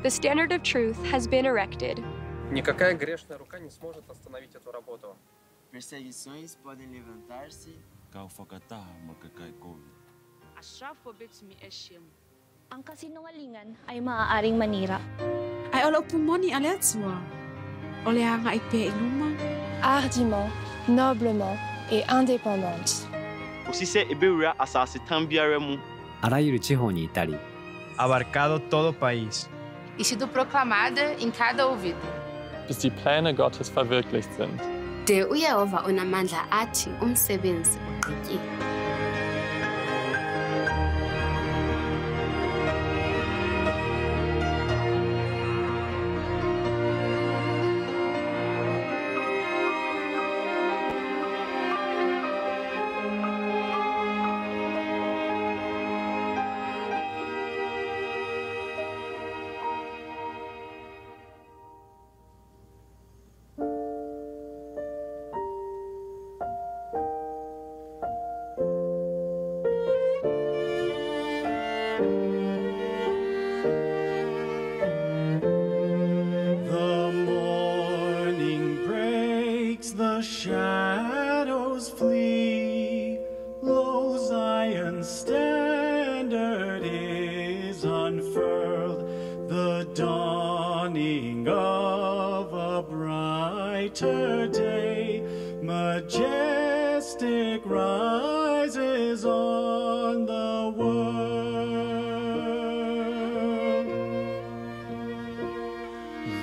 the standard of truth has been erected. Никакая грешная рука не сможет остановить эту работу. Perseguições podem levantar-se. Ang kasinungalingan ay maaaring manira. Ay olo pumoni aletswa. Ole nga ipe iluma. Hardiment, noblement et indépendante. Usise ebeura asase tambiara mu. あらゆる地方にいたり abarcado todo país e sido proclamada em cada ouvido. Bis die Pläne Gottes verwirklicht sind. De uYehova unamandla athi umsebenzi uqhityiwe. Shadows flee, lo, Zion's standard is unfurled, the dawning of a brighter day, majestic rises on the world.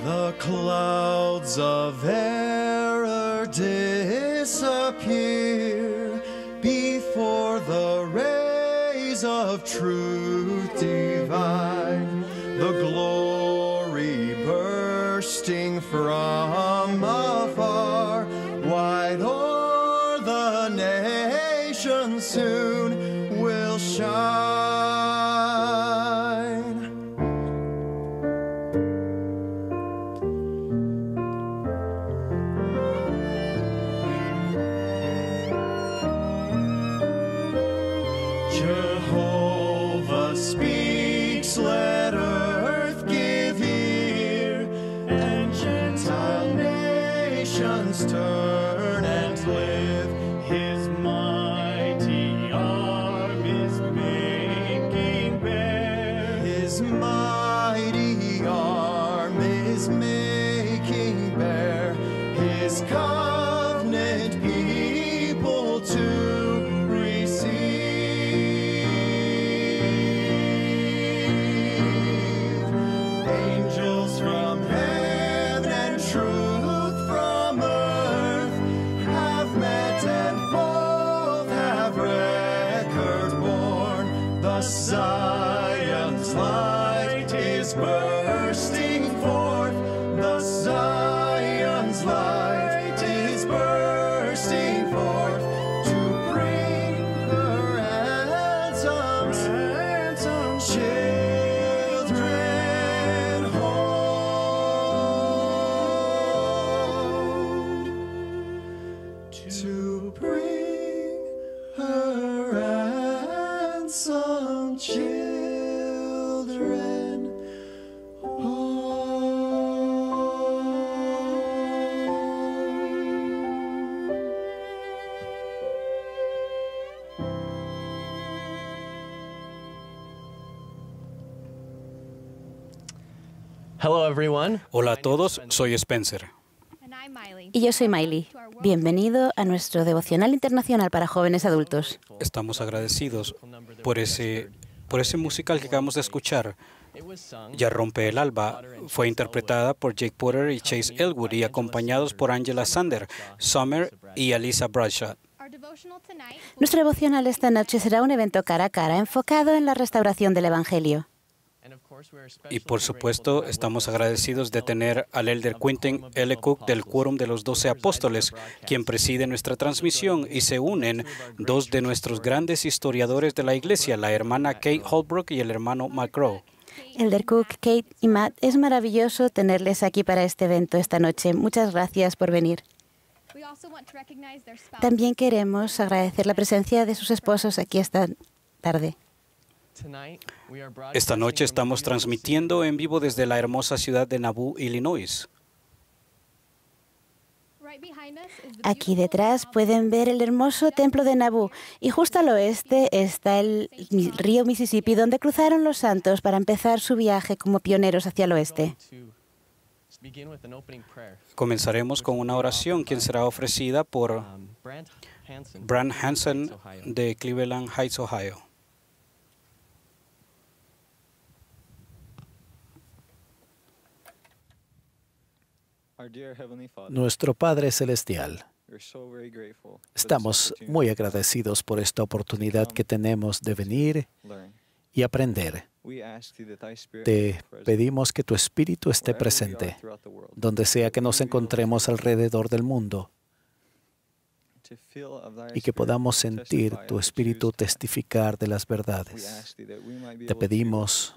The clouds of error disappear before the rays of truth divine, the glory bursting from afar, wide o'er the nation soon will shine. Jehovah speaks, let earth give ear, and Gentile nations turn and live. His mighty arm is making bare. His mighty arm is making bare His covenant people to receive. Angels from heaven and truth from earth have met and both have record borne. The Zion's light is bursting forth. The Zion's light is bursting forth to bring her ransomed children home. To bring her ransomed children home. Hello everyone. Hola a todos, soy Spencer. Y yo soy Miley. Bienvenido a nuestro devocional internacional para jóvenes adultos. Estamos agradecidos por ese musical que acabamos de escuchar. Ya rompe el alba. Fue interpretada por Jake Porter y Chase Elwood y acompañados por Angela Sander, Summer y Alyssa Bradshaw. Nuestro devocional esta noche será un evento cara a cara enfocado en la restauración del Evangelio. Y por supuesto, estamos agradecidos de tener al elder Quentin L. Cook del Quórum de los 12 Apóstoles, quien preside nuestra transmisión, y se unen dos de nuestros grandes historiadores de la Iglesia, la hermana Kate Holbrook y el hermano McGraw. Elder Cook, Kate y Matt, es maravilloso tenerles aquí para este evento esta noche. Muchas gracias por venir. También queremos agradecer la presencia de sus esposos aquí esta tarde. Esta noche estamos transmitiendo en vivo desde la hermosa ciudad de Nauvoo, Illinois. Aquí detrás pueden ver el hermoso templo de Nauvoo y justo al oeste está el río Mississippi, donde cruzaron los santos para empezar su viaje como pioneros hacia el oeste. Comenzaremos con una oración, quien será ofrecida por Brant Hansen de Cleveland Heights, Ohio. Nuestro Padre Celestial, estamos muy agradecidos por esta oportunidad que tenemos de venir y aprender. Te pedimos que tu Espíritu esté presente, donde sea que nos encontremos alrededor del mundo, y que podamos sentir tu Espíritu testificar de las verdades. Te pedimos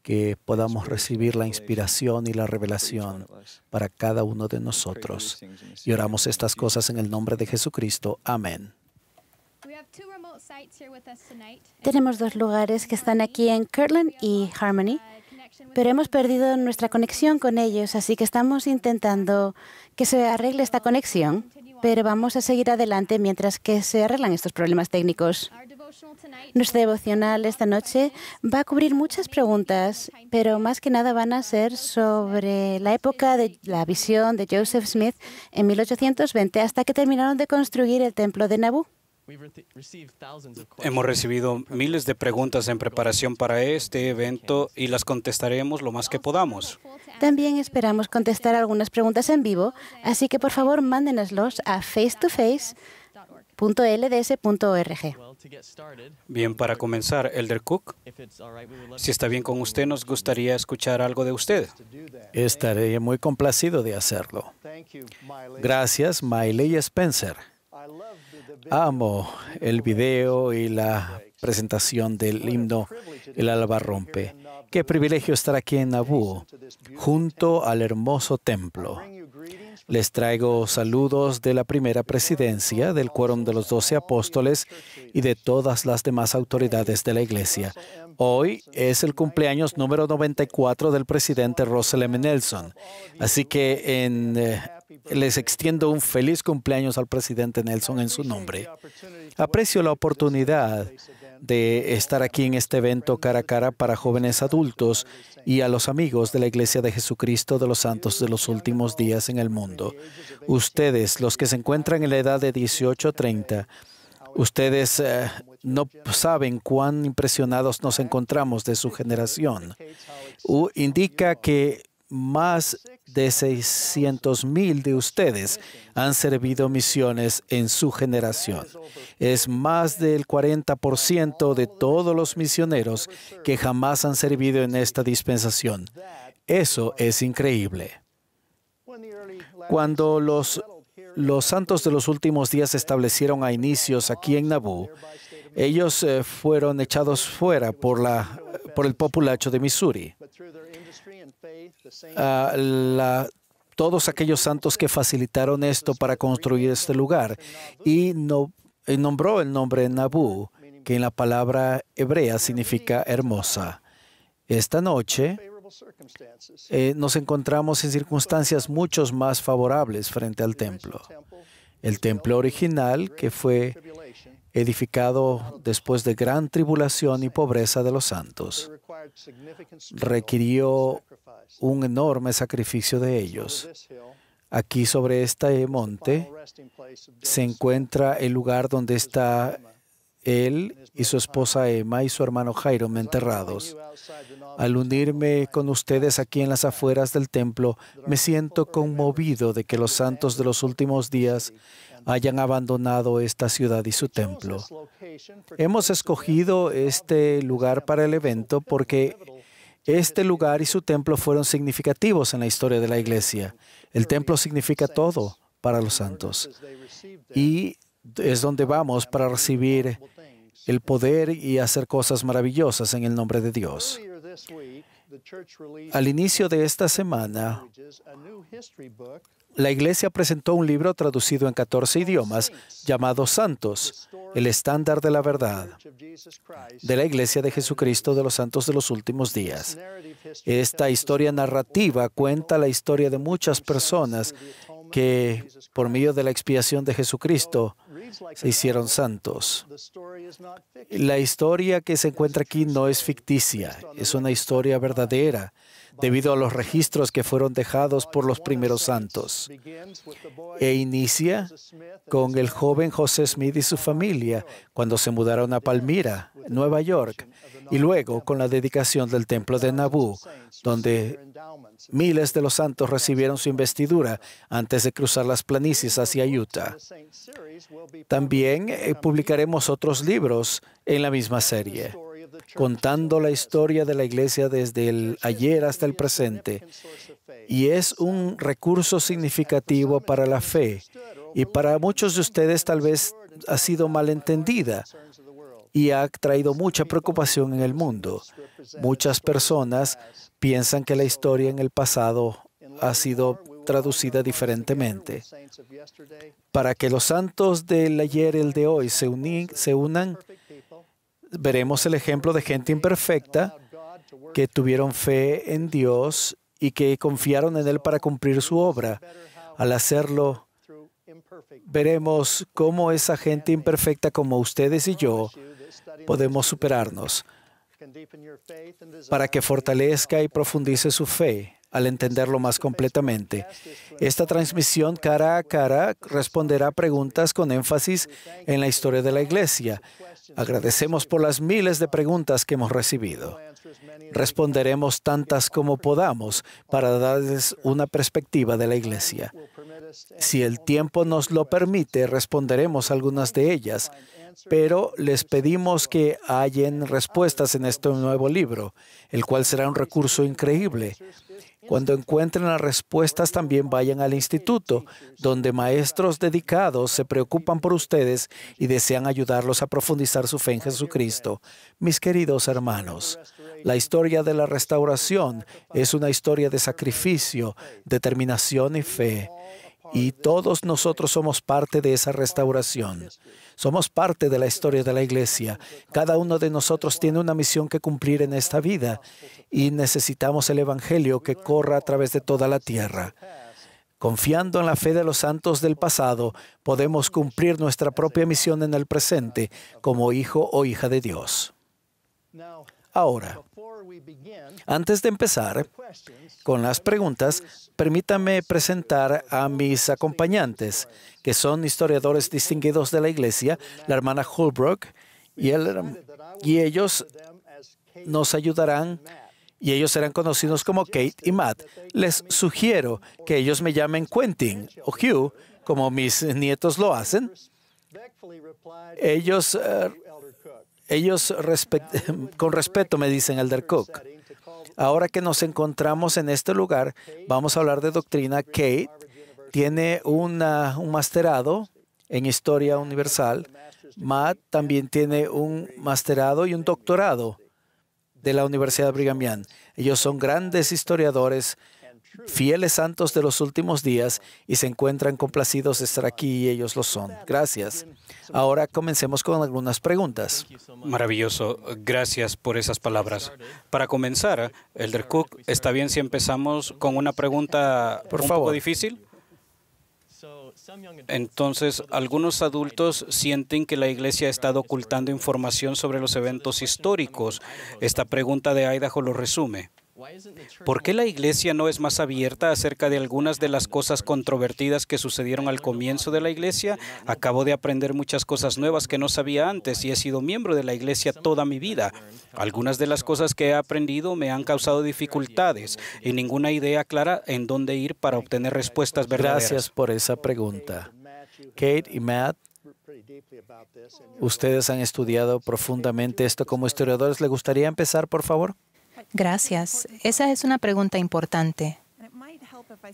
que podamos recibir la inspiración y la revelación para cada uno de nosotros. Y oramos estas cosas en el nombre de Jesucristo. Amén. Tenemos dos lugares que están aquí en Kirtland y Harmony, pero hemos perdido nuestra conexión con ellos, así que estamos intentando que se arregle esta conexión, pero vamos a seguir adelante mientras que se arreglan estos problemas técnicos. Nuestra devocional esta noche va a cubrir muchas preguntas, pero más que nada van a ser sobre la época de la visión de Joseph Smith en 1820 hasta que terminaron de construir el templo de Nauvoo. Hemos recibido miles de preguntas en preparación para este evento y las contestaremos lo más que podamos. También esperamos contestar algunas preguntas en vivo, así que por favor mándenoslos a face2face.lds.org. Bien, para comenzar, Elder Cook, si está bien con usted, nos gustaría escuchar algo de usted. Estaré muy complacido de hacerlo. Gracias, Miley y Spencer. Amo el video y la presentación del himno El alba rompe. Qué privilegio estar aquí en Nauvoo, junto al hermoso templo. Les traigo saludos de la primera presidencia, del Quórum de los 12 Apóstoles y de todas las demás autoridades de la Iglesia. Hoy es el cumpleaños número 94 del presidente Russell M. Nelson. Así que les extiendo un feliz cumpleaños al presidente Nelson en su nombre. Aprecio la oportunidad de estar aquí en este evento cara a cara para jóvenes adultos y a los amigos de la Iglesia de Jesucristo de los Santos de los Últimos Días en el mundo. Ustedes, los que se encuentran en la edad de 18 a 30, ustedes no saben cuán impresionados nos encontramos de su generación. Indica que más de 600,000 de ustedes han servido misiones en su generación. Es más del 40% de todos los misioneros que jamás han servido en esta dispensación. Eso es increíble. Cuando los santos de los últimos días se establecieron a inicios aquí en Nauvoo, ellos fueron echados fuera por el populacho de Missouri. Todos aquellos santos que facilitaron esto para construir este lugar y nombró el nombre Nauvoo, que en la palabra hebrea significa hermosa. Esta noche nos encontramos en circunstancias mucho más favorables frente al templo. El templo original, que fue edificado después de gran tribulación y pobreza de los santos, requirió un enorme sacrificio de ellos. Aquí sobre este monte se encuentra el lugar donde está él y su esposa Emma y su hermano Hiram enterrados. Al unirme con ustedes aquí en las afueras del templo, me siento conmovido de que los santos de los últimos días hayan abandonado esta ciudad y su templo. Hemos escogido este lugar para el evento porque este lugar y su templo fueron significativos en la historia de la Iglesia. El templo significa todo para los santos. Y es donde vamos para recibir el poder y hacer cosas maravillosas en el nombre de Dios. Al inicio de esta semana, la Iglesia presentó un libro traducido en 14 idiomas llamado Santos, el estándar de la verdad de la Iglesia de Jesucristo de los Santos de los Últimos Días. Esta historia narrativa cuenta la historia de muchas personas que, por medio de la expiación de Jesucristo, se hicieron santos. La historia que se encuentra aquí no es ficticia, es una historia verdadera, debido a los registros que fueron dejados por los primeros santos. E inicia con el joven José Smith y su familia cuando se mudaron a Palmyra, Nueva York, y luego con la dedicación del templo de Nabú, donde miles de los santos recibieron su investidura antes de cruzar las planicies hacia Utah. También publicaremos otros libros en la misma serie, contando la historia de la Iglesia desde el ayer hasta el presente. Y es un recurso significativo para la fe. Y para muchos de ustedes tal vez ha sido malentendida y ha traído mucha preocupación en el mundo. Muchas personas piensan que la historia en el pasado ha sido traducida diferentemente. Para que los santos del ayer y el de hoy se unan, veremos el ejemplo de gente imperfecta que tuvieron fe en Dios y que confiaron en Él para cumplir su obra. Al hacerlo, veremos cómo esa gente imperfecta como ustedes y yo podemos superarnos para que fortalezca y profundice su fe al entenderlo más completamente. Esta transmisión cara a cara responderá preguntas con énfasis en la historia de la Iglesia. Agradecemos por las miles de preguntas que hemos recibido. Responderemos tantas como podamos para darles una perspectiva de la Iglesia. Si el tiempo nos lo permite, responderemos algunas de ellas, pero les pedimos que hallen respuestas en este nuevo libro, el cual será un recurso increíble. Cuando encuentren las respuestas, también vayan al instituto, donde maestros dedicados se preocupan por ustedes y desean ayudarlos a profundizar su fe en Jesucristo. Mis queridos hermanos, la historia de la restauración es una historia de sacrificio, determinación y fe. Y todos nosotros somos parte de esa restauración. Somos parte de la historia de la Iglesia. Cada uno de nosotros tiene una misión que cumplir en esta vida y necesitamos el Evangelio que corra a través de toda la tierra. Confiando en la fe de los santos del pasado, podemos cumplir nuestra propia misión en el presente como hijo o hija de Dios. Ahora, antes de empezar con las preguntas, permítanme presentar a mis acompañantes, que son historiadores distinguidos de la Iglesia, la hermana Holbrook, y ellos nos ayudarán, y ellos serán conocidos como Kate y Matt. Les sugiero que ellos me llamen Quentin o Hugh, como mis nietos lo hacen. Ellos con respeto me dicen Elder Cook. Ahora que nos encontramos en este lugar, vamos a hablar de doctrina. Kate tiene un masterado en Historia Universal. Matt también tiene un masterado y un doctorado de la Universidad de Brigham Young. Ellos son grandes historiadores, fieles santos de los últimos días y se encuentran complacidos de estar aquí y ellos lo son. Gracias. Ahora comencemos con algunas preguntas. Maravilloso. Gracias por esas palabras. Para comenzar, Elder Cook, ¿está bien si empezamos con una pregunta un poco difícil? Entonces, algunos adultos sienten que la Iglesia ha estado ocultando información sobre los eventos históricos. Esta pregunta de Idaho lo resume. ¿Por qué la Iglesia no es más abierta acerca de algunas de las cosas controvertidas que sucedieron al comienzo de la Iglesia? Acabo de aprender muchas cosas nuevas que no sabía antes y he sido miembro de la Iglesia toda mi vida. Algunas de las cosas que he aprendido me han causado dificultades y ninguna idea clara en dónde ir para obtener respuestas verdaderas. Gracias por esa pregunta. Kate y Matt, ustedes han estudiado profundamente esto como historiadores. ¿Le gustaría empezar, por favor? Gracias. Esa es una pregunta importante.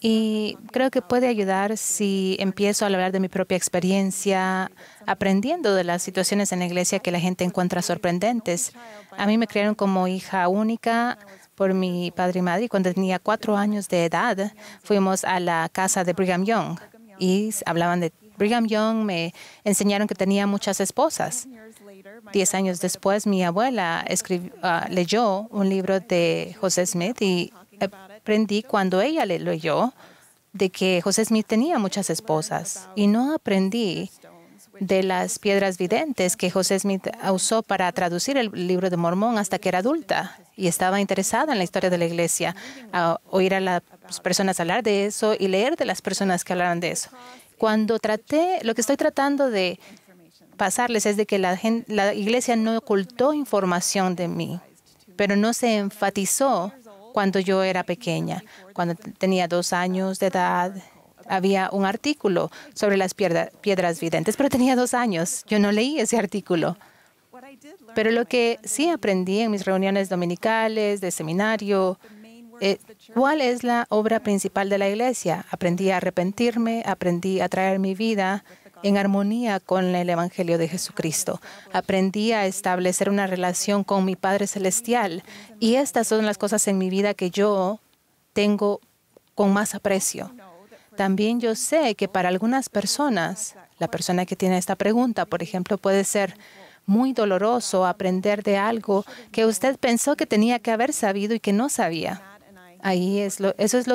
Y creo que puede ayudar si empiezo a hablar de mi propia experiencia, aprendiendo de las situaciones en la iglesia que la gente encuentra sorprendentes. A mí me criaron como hija única por mi padre y madre. Y cuando tenía 4 años de edad, fuimos a la casa de Brigham Young y hablaban de Brigham Young me enseñaron que tenía muchas esposas. 10 años después, mi abuela leyó un libro de José Smith y aprendí cuando ella le leyó de que José Smith tenía muchas esposas. Y no aprendí de las piedras videntes que José Smith usó para traducir el libro de Mormón hasta que era adulta y estaba interesada en la historia de la iglesia, a oír a las personas hablar de eso y leer de las personas que hablaron de eso. Lo que estoy tratando de pasarles es de que la iglesia no ocultó información de mí, pero no se enfatizó cuando yo era pequeña. Cuando tenía 2 años de edad, había un artículo sobre las piedras videntes, pero tenía 2 años. Yo no leí ese artículo. Pero lo que sí aprendí en mis reuniones dominicales, de seminario, ¿cuál es la obra principal de la iglesia? Aprendí a arrepentirme, aprendí a traer mi vida en armonía con el Evangelio de Jesucristo. Aprendí a establecer una relación con mi Padre Celestial. Y estas son las cosas en mi vida que yo tengo con más aprecio. También yo sé que para algunas personas, la persona que tiene esta pregunta, por ejemplo, puede ser muy doloroso aprender de algo que usted pensó que tenía que haber sabido y que no sabía. Eso es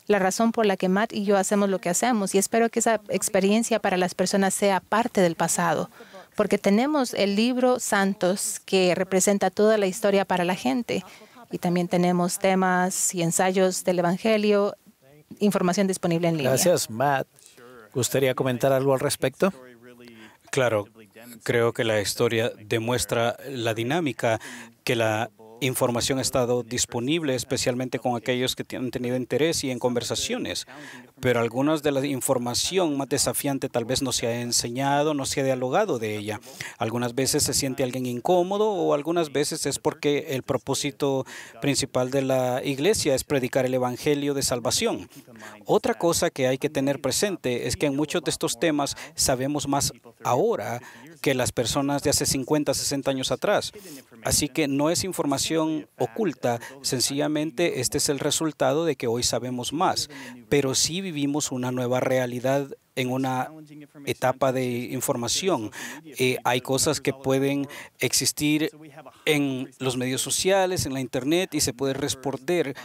la razón por la que Matt y yo hacemos lo que hacemos, y espero que esa experiencia para las personas sea parte del pasado, porque tenemos el libro Santos que representa toda la historia para la gente, y también tenemos temas y ensayos del Evangelio, información disponible en línea. Gracias, Matt. ¿Gustaría comentar algo al respecto? Claro, creo que la historia demuestra la dinámica que la información ha estado disponible, especialmente con aquellos que han tenido interés y en conversaciones. Pero algunas de la información más desafiante tal vez no se ha enseñado, no se ha dialogado de ella. Algunas veces se siente alguien incómodo o algunas veces es porque el propósito principal de la iglesia es predicar el evangelio de salvación. Otra cosa que hay que tener presente es que en muchos de estos temas sabemos más ahora que las personas de hace 50, 60 años atrás. Así que no es información oculta, sencillamente este es el resultado de que hoy sabemos más, pero sí vivimos una nueva realidad en una etapa de información. Hay cosas que pueden existir en los medios sociales, en la Internet, y se puede responder,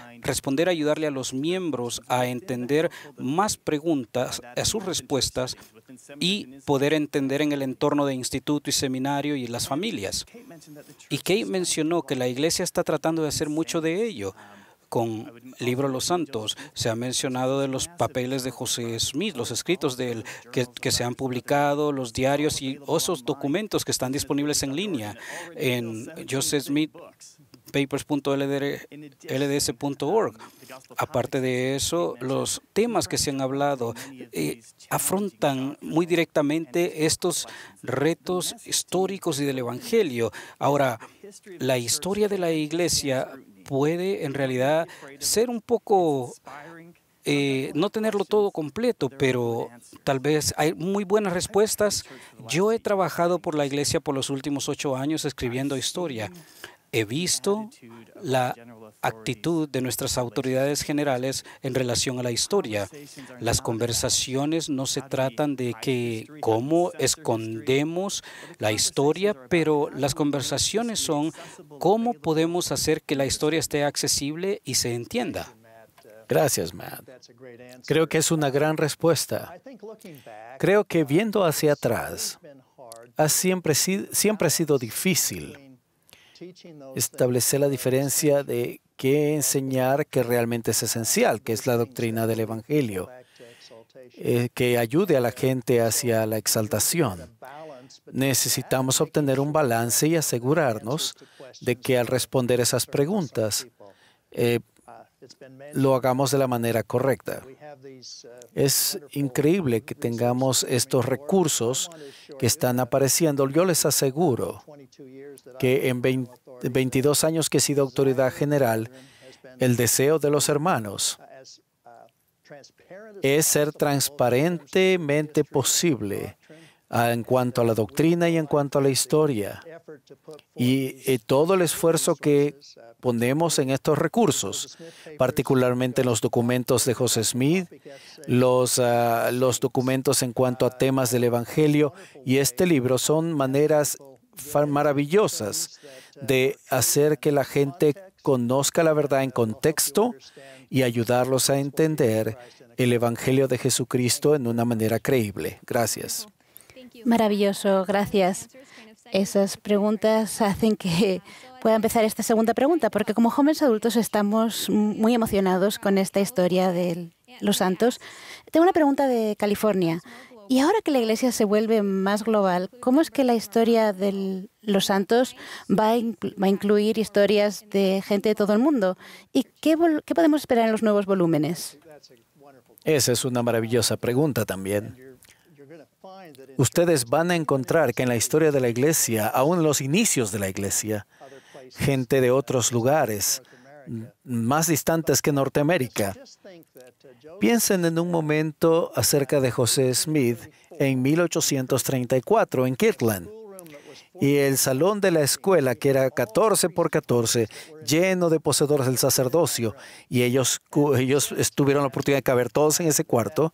ayudarle a los miembros a entender más preguntas, a sus respuestas, y poder entender en el entorno de instituto y seminario y las familias. Y Kate mencionó que la iglesia está tratando de hacer mucho de ello. Con Libro Los Santos se ha mencionado de los papeles de José Smith, los escritos de él que se han publicado, los diarios y esos documentos que están disponibles en línea en Joseph Smith papers.lds.org. Aparte de eso, los temas que se han hablado afrontan muy directamente estos retos históricos y del Evangelio. Ahora, la historia de la iglesia puede en realidad ser un poco, no tenerlo todo completo, pero tal vez hay muy buenas respuestas. Yo he trabajado por la iglesia por los últimos 8 años escribiendo historia. He visto la actitud de nuestras autoridades generales en relación a la historia. Las conversaciones no se tratan de cómo escondemos la historia, pero las conversaciones son cómo podemos hacer que la historia esté accesible y se entienda. Gracias, Matt. Creo que es una gran respuesta. Creo que viendo hacia atrás, siempre ha sido difícil establecer la diferencia de qué enseñar que realmente es esencial, que es la doctrina del Evangelio, que ayude a la gente hacia la exaltación. Necesitamos obtener un balance y asegurarnos de que al responder esas preguntas, lo hagamos de la manera correcta. Es increíble que tengamos estos recursos que están apareciendo. Yo les aseguro que en 22 años que he sido autoridad general, el deseo de los hermanos es ser transparentemente posible en cuanto a la doctrina y en cuanto a la historia. Y todo el esfuerzo que ponemos en estos recursos, particularmente en los documentos de José Smith, los documentos en cuanto a temas del Evangelio y este libro son maneras maravillosas de hacer que la gente conozca la verdad en contexto y ayudarlos a entender el Evangelio de Jesucristo en una manera creíble. Gracias. Maravilloso, gracias. Esas preguntas hacen que pueda empezar esta segunda pregunta, porque como jóvenes adultos estamos muy emocionados con esta historia de los santos. Tengo una pregunta de California. Y ahora que la Iglesia se vuelve más global, ¿cómo es que la historia de los santos va a incluir historias de gente de todo el mundo? ¿Y qué podemos esperar en los nuevos volúmenes? Esa es una maravillosa pregunta también. Ustedes van a encontrar que en la historia de la Iglesia, aún en los inicios de la Iglesia, gente de otros lugares, más distantes que Norteamérica. Piensen en un momento acerca de José Smith en 1834 en Kirtland. Y el salón de la escuela, que era 14 por 14, lleno de poseedores del sacerdocio, y ellos tuvieron la oportunidad de caber todos en ese cuarto.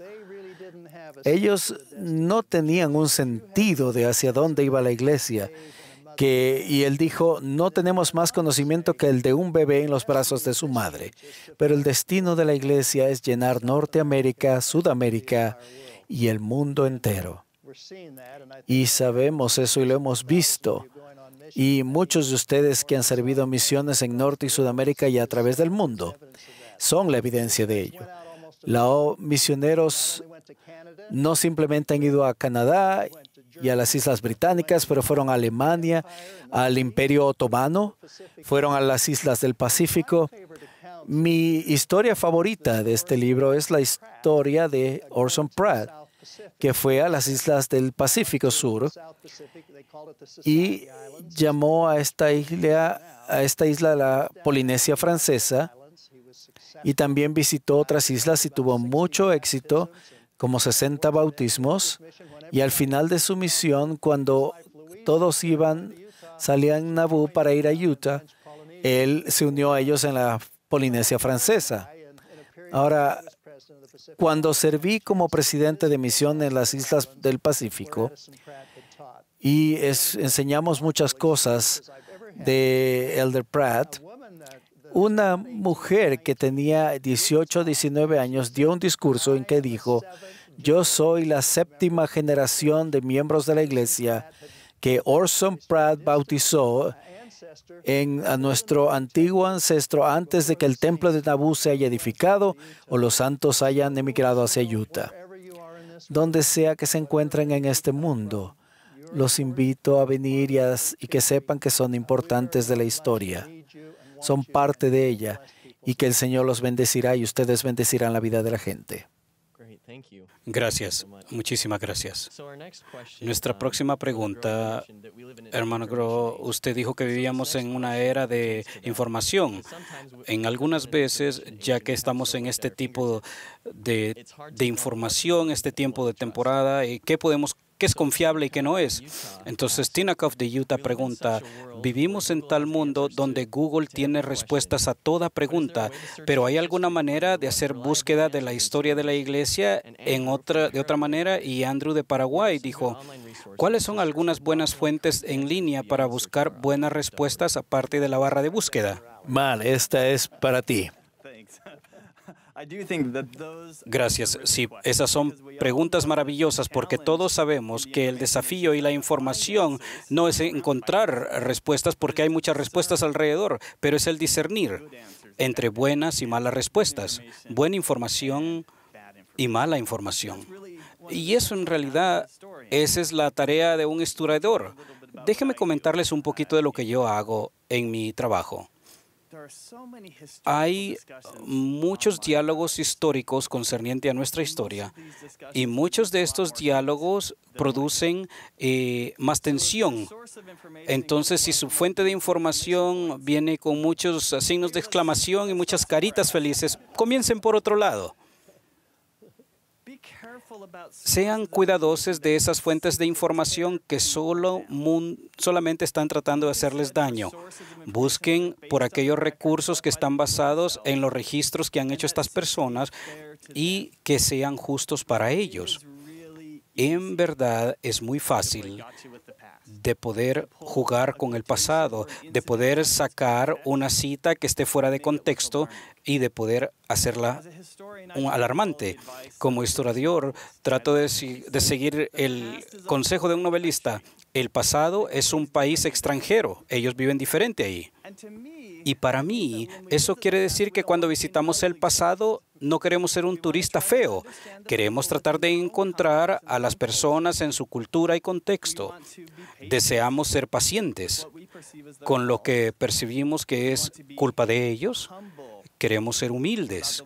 Ellos no tenían un sentido de hacia dónde iba la iglesia. Y él dijo, no tenemos más conocimiento que el de un bebé en los brazos de su madre. Pero el destino de la iglesia es llenar Norteamérica, Sudamérica y el mundo entero. Y sabemos eso y lo hemos visto. Y muchos de ustedes que han servido misiones en Norte y Sudamérica y a través del mundo son la evidencia de ello. Los misioneros no simplemente han ido a Canadá y a las Islas Británicas, pero fueron a Alemania, al Imperio Otomano, fueron a las Islas del Pacífico. Mi historia favorita de este libro es la historia de Orson Pratt, que fue a las Islas del Pacífico Sur y llamó a esta isla la Polinesia Francesa, y también visitó otras islas y tuvo mucho éxito, como 60 bautismos, y al final de su misión, cuando todos salían en Nauvoo para ir a Utah, él se unió a ellos en la Polinesia Francesa. Ahora, cuando serví como presidente de misión en las Islas del Pacífico, y enseñamos muchas cosas de Elder Pratt, una mujer que tenía 18 o 19 años dio un discurso en que dijo, yo soy la 7ª generación de miembros de la iglesia que Orson Pratt bautizó a nuestro antiguo ancestro antes de que el templo de Nauvoo se haya edificado o los santos hayan emigrado hacia Utah. Donde sea que se encuentren en este mundo, los invito a venir y que sepan que son importantes de la historia. Son parte de ella y que el Señor los bendecirá y ustedes bendecirán la vida de la gente. Gracias, muchísimas gracias. Nuestra próxima pregunta, hermano Groh, usted dijo que vivíamos en una era de información. En algunas veces, ya que estamos en este tipo de información, este tiempo de temporada, ¿qué es confiable y qué no es? Entonces, Tinakov de Utah pregunta, vivimos en tal mundo donde Google tiene respuestas a toda pregunta, pero ¿hay alguna manera de hacer búsqueda de la historia de la iglesia de otra manera? Y Andrew de Paraguay dijo, ¿cuáles son algunas buenas fuentes en línea para buscar buenas respuestas aparte de la barra de búsqueda? Esta es para ti. Gracias. Sí, esas son preguntas maravillosas porque todos sabemos que el desafío y la información no es encontrar respuestas porque hay muchas respuestas alrededor, pero es el discernir entre buenas y malas respuestas, buena información y mala información. Y eso en realidad, esa es la tarea de un historiador. Déjenme comentarles un poquito de lo que yo hago en mi trabajo. Hay muchos diálogos históricos concernientes a nuestra historia y muchos de estos diálogos producen más tensión. Entonces, si su fuente de información viene con muchos signos de exclamación y muchas caritas felices, comiencen por otro lado. sean cuidadosos de esas fuentes de información que solamente están tratando de hacerles daño. Busquen por aquellos recursos que están basados en los registros que han hecho estas personas y que sean justos para ellos. En verdad es muy fácil de poder jugar con el pasado, de poder sacar una cita que esté fuera de contexto y de poder hacerla alarmante. Como historiador, trato de seguir el consejo de un novelista. El pasado es un país extranjero. Ellos viven diferente ahí. Y para mí, eso quiere decir que cuando visitamos el pasado, no queremos ser un turista feo. Queremos tratar de encontrar a las personas en su cultura y contexto. Deseamos ser pacientes con lo que percibimos que es culpa de ellos. Queremos ser humildes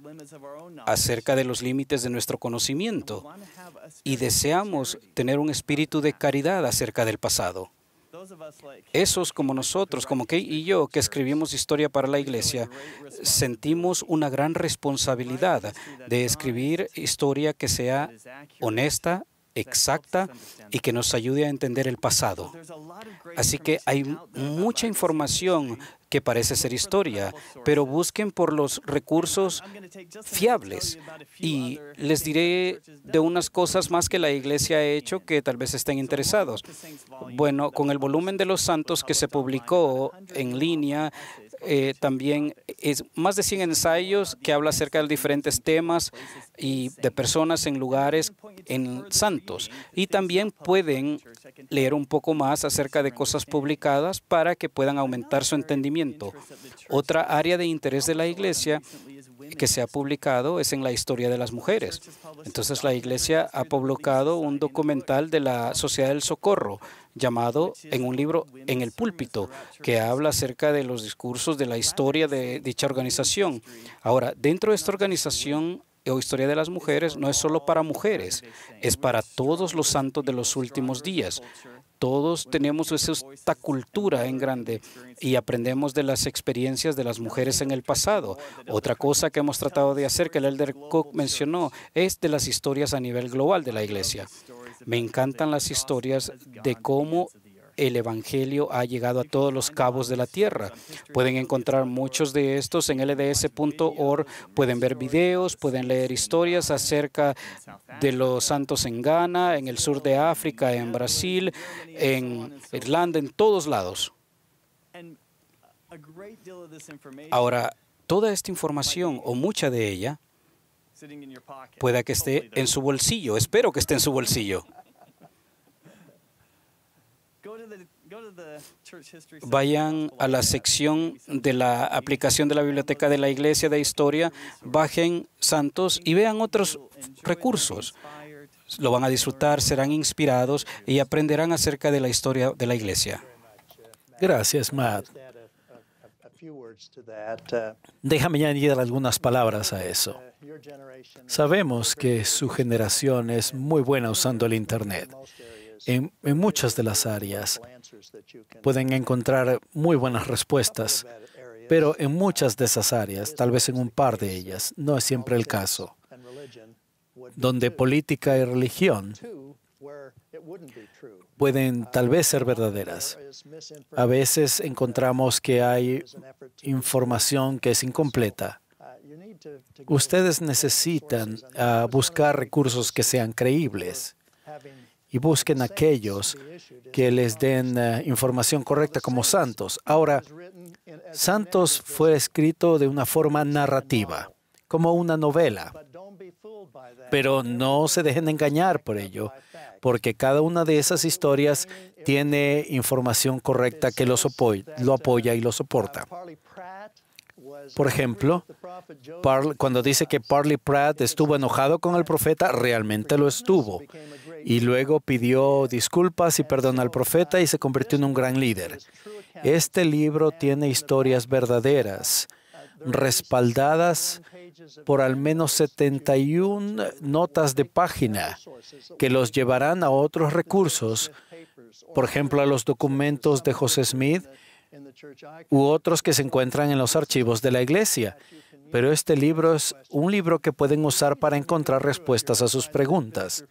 acerca de los límites de nuestro conocimiento y deseamos tener un espíritu de caridad acerca del pasado. Esos como nosotros, como Kay y yo, que escribimos historia para la iglesia, sentimos una gran responsabilidad de escribir historia que sea honesta, exacta y que nos ayude a entender el pasado. Así que hay mucha información que parece ser historia, pero busquen por los recursos fiables. Y les diré de unas cosas más que la iglesia ha hecho que tal vez estén interesados. Bueno, con el volumen de los santos que se publicó en línea, también es más de 100 ensayos que habla acerca de diferentes temas y de personas en lugares en santos. Y también pueden leer un poco más acerca de cosas publicadas para que puedan aumentar su entendimiento. Otra área de interés de la iglesia que se ha publicado es en la historia de las mujeres. Entonces la iglesia ha publicado un documental de la Sociedad del Socorro llamado en un libro En el Púlpito, que habla acerca de los discursos de la historia de dicha organización. Ahora, dentro de esta organización o historia de las mujeres no es solo para mujeres, es para todos los santos de los últimos días. Todos tenemos esta cultura en grande y aprendemos de las experiencias de las mujeres en el pasado. Otra cosa que hemos tratado de hacer, que el Elder Cook mencionó, es de las historias a nivel global de la iglesia. Me encantan las historias de cómo el Evangelio ha llegado a todos los cabos de la tierra. Pueden encontrar muchos de estos en lds.org. Pueden ver videos, pueden leer historias acerca de los santos en Ghana, en el sur de África, en Brasil, en Irlanda, en todos lados. Ahora, toda esta información, o mucha de ella, pueda que esté en su bolsillo. Espero que esté en su bolsillo. Vayan a la sección de la aplicación de la Biblioteca de la Iglesia de Historia, bajen Santos y vean otros recursos. Lo van a disfrutar, serán inspirados y aprenderán acerca de la historia de la Iglesia. Gracias, Matt. Déjame añadir algunas palabras a eso. Sabemos que su generación es muy buena usando el Internet. En muchas de las áreas pueden encontrar muy buenas respuestas, pero en muchas de esas áreas, tal vez en un par de ellas, no es siempre el caso. Donde política y religión pueden tal vez ser verdaderas. A veces encontramos que hay información que es incompleta. Ustedes necesitan buscar recursos que sean creíbles y busquen aquellos que les den información correcta como Santos. Ahora, Santos fue escrito de una forma narrativa, como una novela. Pero no se dejen engañar por ello, porque cada una de esas historias tiene información correcta que lo apoya y lo soporta. Por ejemplo, cuando dice que Parley Pratt estuvo enojado con el profeta, realmente lo estuvo. Y luego pidió disculpas y perdón al profeta y se convirtió en un gran líder. Este libro tiene historias verdaderas, respaldadas por al menos 71 notas de página que los llevarán a otros recursos, por ejemplo, a los documentos de José Smith u otros que se encuentran en los archivos de la iglesia. Pero este libro es un libro que pueden usar para encontrar respuestas a sus preguntas,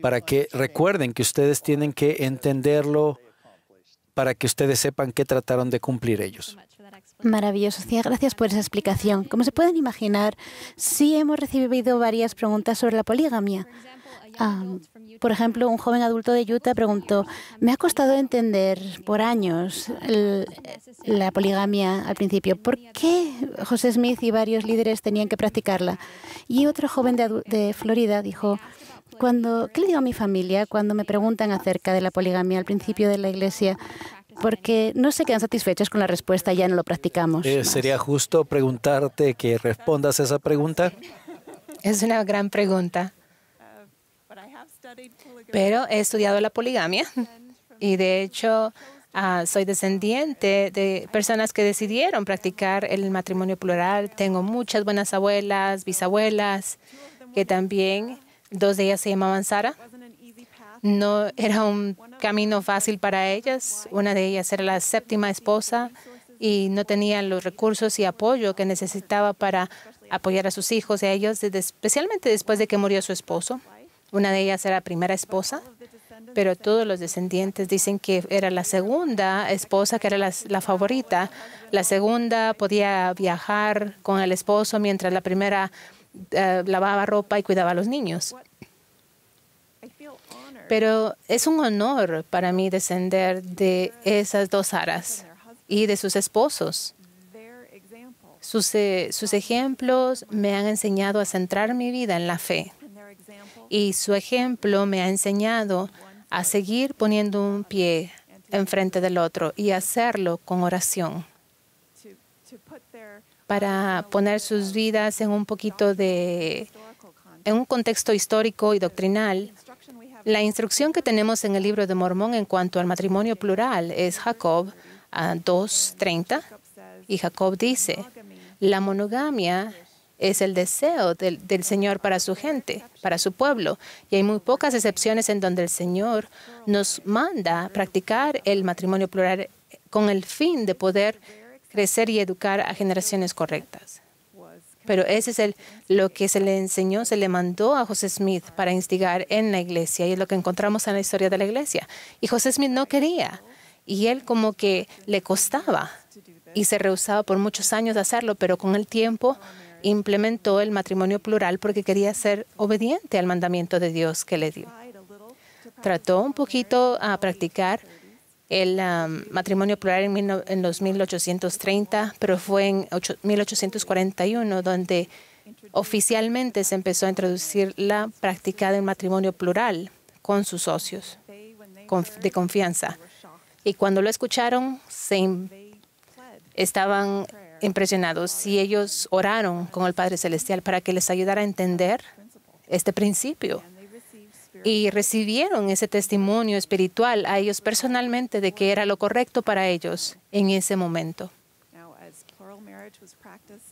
para que recuerden que ustedes tienen que entenderlo, para que ustedes sepan qué trataron de cumplir ellos. Maravilloso, Cía. Gracias por esa explicación. Como se pueden imaginar, sí hemos recibido varias preguntas sobre la poligamia. Por ejemplo, un joven adulto de Utah preguntó, me ha costado entender por años la poligamia al principio. ¿Por qué José Smith y varios líderes tenían que practicarla? Y otro joven de Florida dijo, ¿qué le digo a mi familia cuando me preguntan acerca de la poligamia al principio de la iglesia? Porque no se quedan satisfechos con la respuesta, ya no lo practicamos. ¿Sería justo preguntarte que respondas a esa pregunta? Es una gran pregunta. Pero he estudiado la poligamia y de hecho soy descendiente de personas que decidieron practicar el matrimonio plural. Tengo muchas buenas abuelas, bisabuelas, que también, 2 de ellas se llamaban Sara. No era un camino fácil para ellas. Una de ellas era la 7ª esposa y no tenía los recursos y apoyo que necesitaba para apoyar a sus hijos y a ellos, especialmente después de que murió su esposo. Una de ellas era la primera esposa, pero todos los descendientes dicen que era la segunda esposa, que era la favorita. La segunda podía viajar con el esposo mientras la primera lavaba ropa y cuidaba a los niños. Pero es un honor para mí descender de esas 2 Saras y de sus esposos. Sus ejemplos me han enseñado a centrar mi vida en la fe. Y su ejemplo me ha enseñado a seguir poniendo un pie enfrente del otro y hacerlo con oración. Para poner sus vidas en un contexto histórico y doctrinal, la instrucción que tenemos en el libro de Mormón en cuanto al matrimonio plural es Jacob 2:30. Y Jacob dice, la monogamia es el deseo del Señor para su gente, para su pueblo. Y hay muy pocas excepciones en donde el Señor nos manda practicar el matrimonio plural con el fin de poder crecer y educar a generaciones correctas. Pero ese es lo que se le enseñó, se le mandó a José Smith para instigar en la iglesia. Y es lo que encontramos en la historia de la iglesia. Y José Smith no quería. Y él como que le costaba. Y se rehusaba por muchos años a hacerlo, pero con el tiempo implementó el matrimonio plural porque quería ser obediente al mandamiento de Dios que le dio. Trató un poquito a practicar el matrimonio plural en los 1830, pero fue en 1841 donde oficialmente se empezó a introducir la práctica del matrimonio plural con sus socios de confianza. Y cuando lo escucharon, estaban impresionados y ellos oraron con el Padre Celestial para que les ayudara a entender este principio. Y recibieron ese testimonio espiritual a ellos personalmente de que era lo correcto para ellos en ese momento.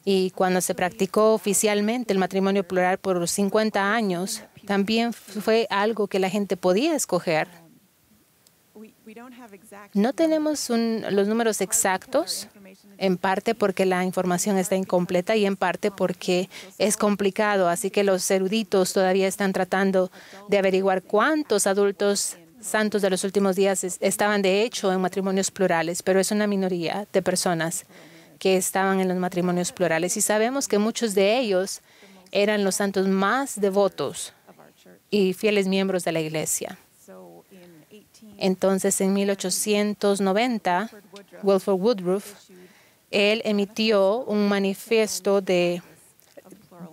Y cuando se practicó oficialmente el matrimonio plural por 50 años, también fue algo que la gente podía escoger. No tenemos los números exactos, en parte porque la información está incompleta y en parte porque es complicado. Así que los eruditos todavía están tratando de averiguar cuántos adultos santos de los últimos días estaban de hecho en matrimonios plurales, pero es una minoría de personas que estaban en los matrimonios plurales. Y sabemos que muchos de ellos eran los santos más devotos y fieles miembros de la iglesia. Entonces, en 1890, Wilford Woodruff, él emitió un manifiesto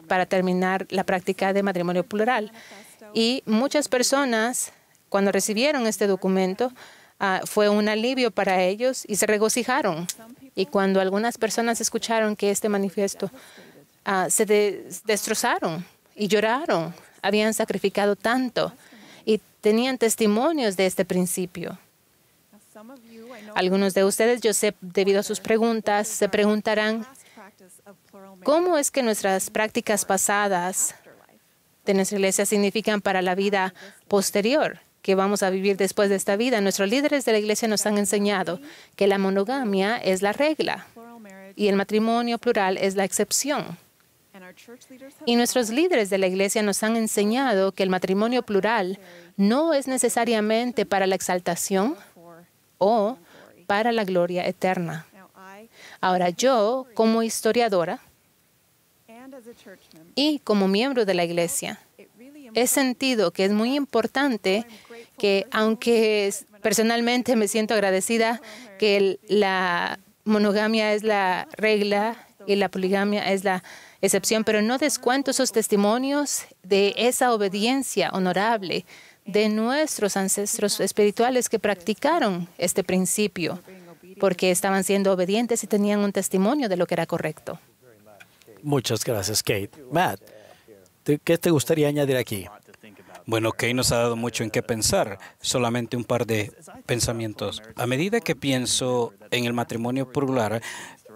para terminar la práctica de matrimonio plural. Y muchas personas, cuando recibieron este documento, fue un alivio para ellos y se regocijaron. Y cuando algunas personas escucharon que este manifiesto, se destrozaron y lloraron. Habían sacrificado tanto y tenían testimonios de este principio. Algunos de ustedes, yo sé, debido a sus preguntas, se preguntarán, ¿cómo es que nuestras prácticas pasadas de nuestra iglesia significan para la vida posterior que vamos a vivir después de esta vida? Nuestros líderes de la iglesia nos han enseñado que la monogamia es la regla y el matrimonio plural es la excepción. Y nuestros líderes de la iglesia nos han enseñado que el matrimonio plural no es necesariamente para la exaltación o para la gloria eterna. Ahora, yo, como historiadora y como miembro de la iglesia, he sentido que es muy importante que, aunque personalmente me siento agradecida que la monogamia es la regla y la poligamia es la excepción, pero no descuento esos testimonios de esa obediencia honorable de nuestros ancestros espirituales que practicaron este principio porque estaban siendo obedientes y tenían un testimonio de lo que era correcto. Muchas gracias, Kate. Matt, ¿qué te gustaría añadir aquí? Bueno, Kate nos ha dado mucho en qué pensar, solamente un par de pensamientos. A medida que pienso en el matrimonio plural,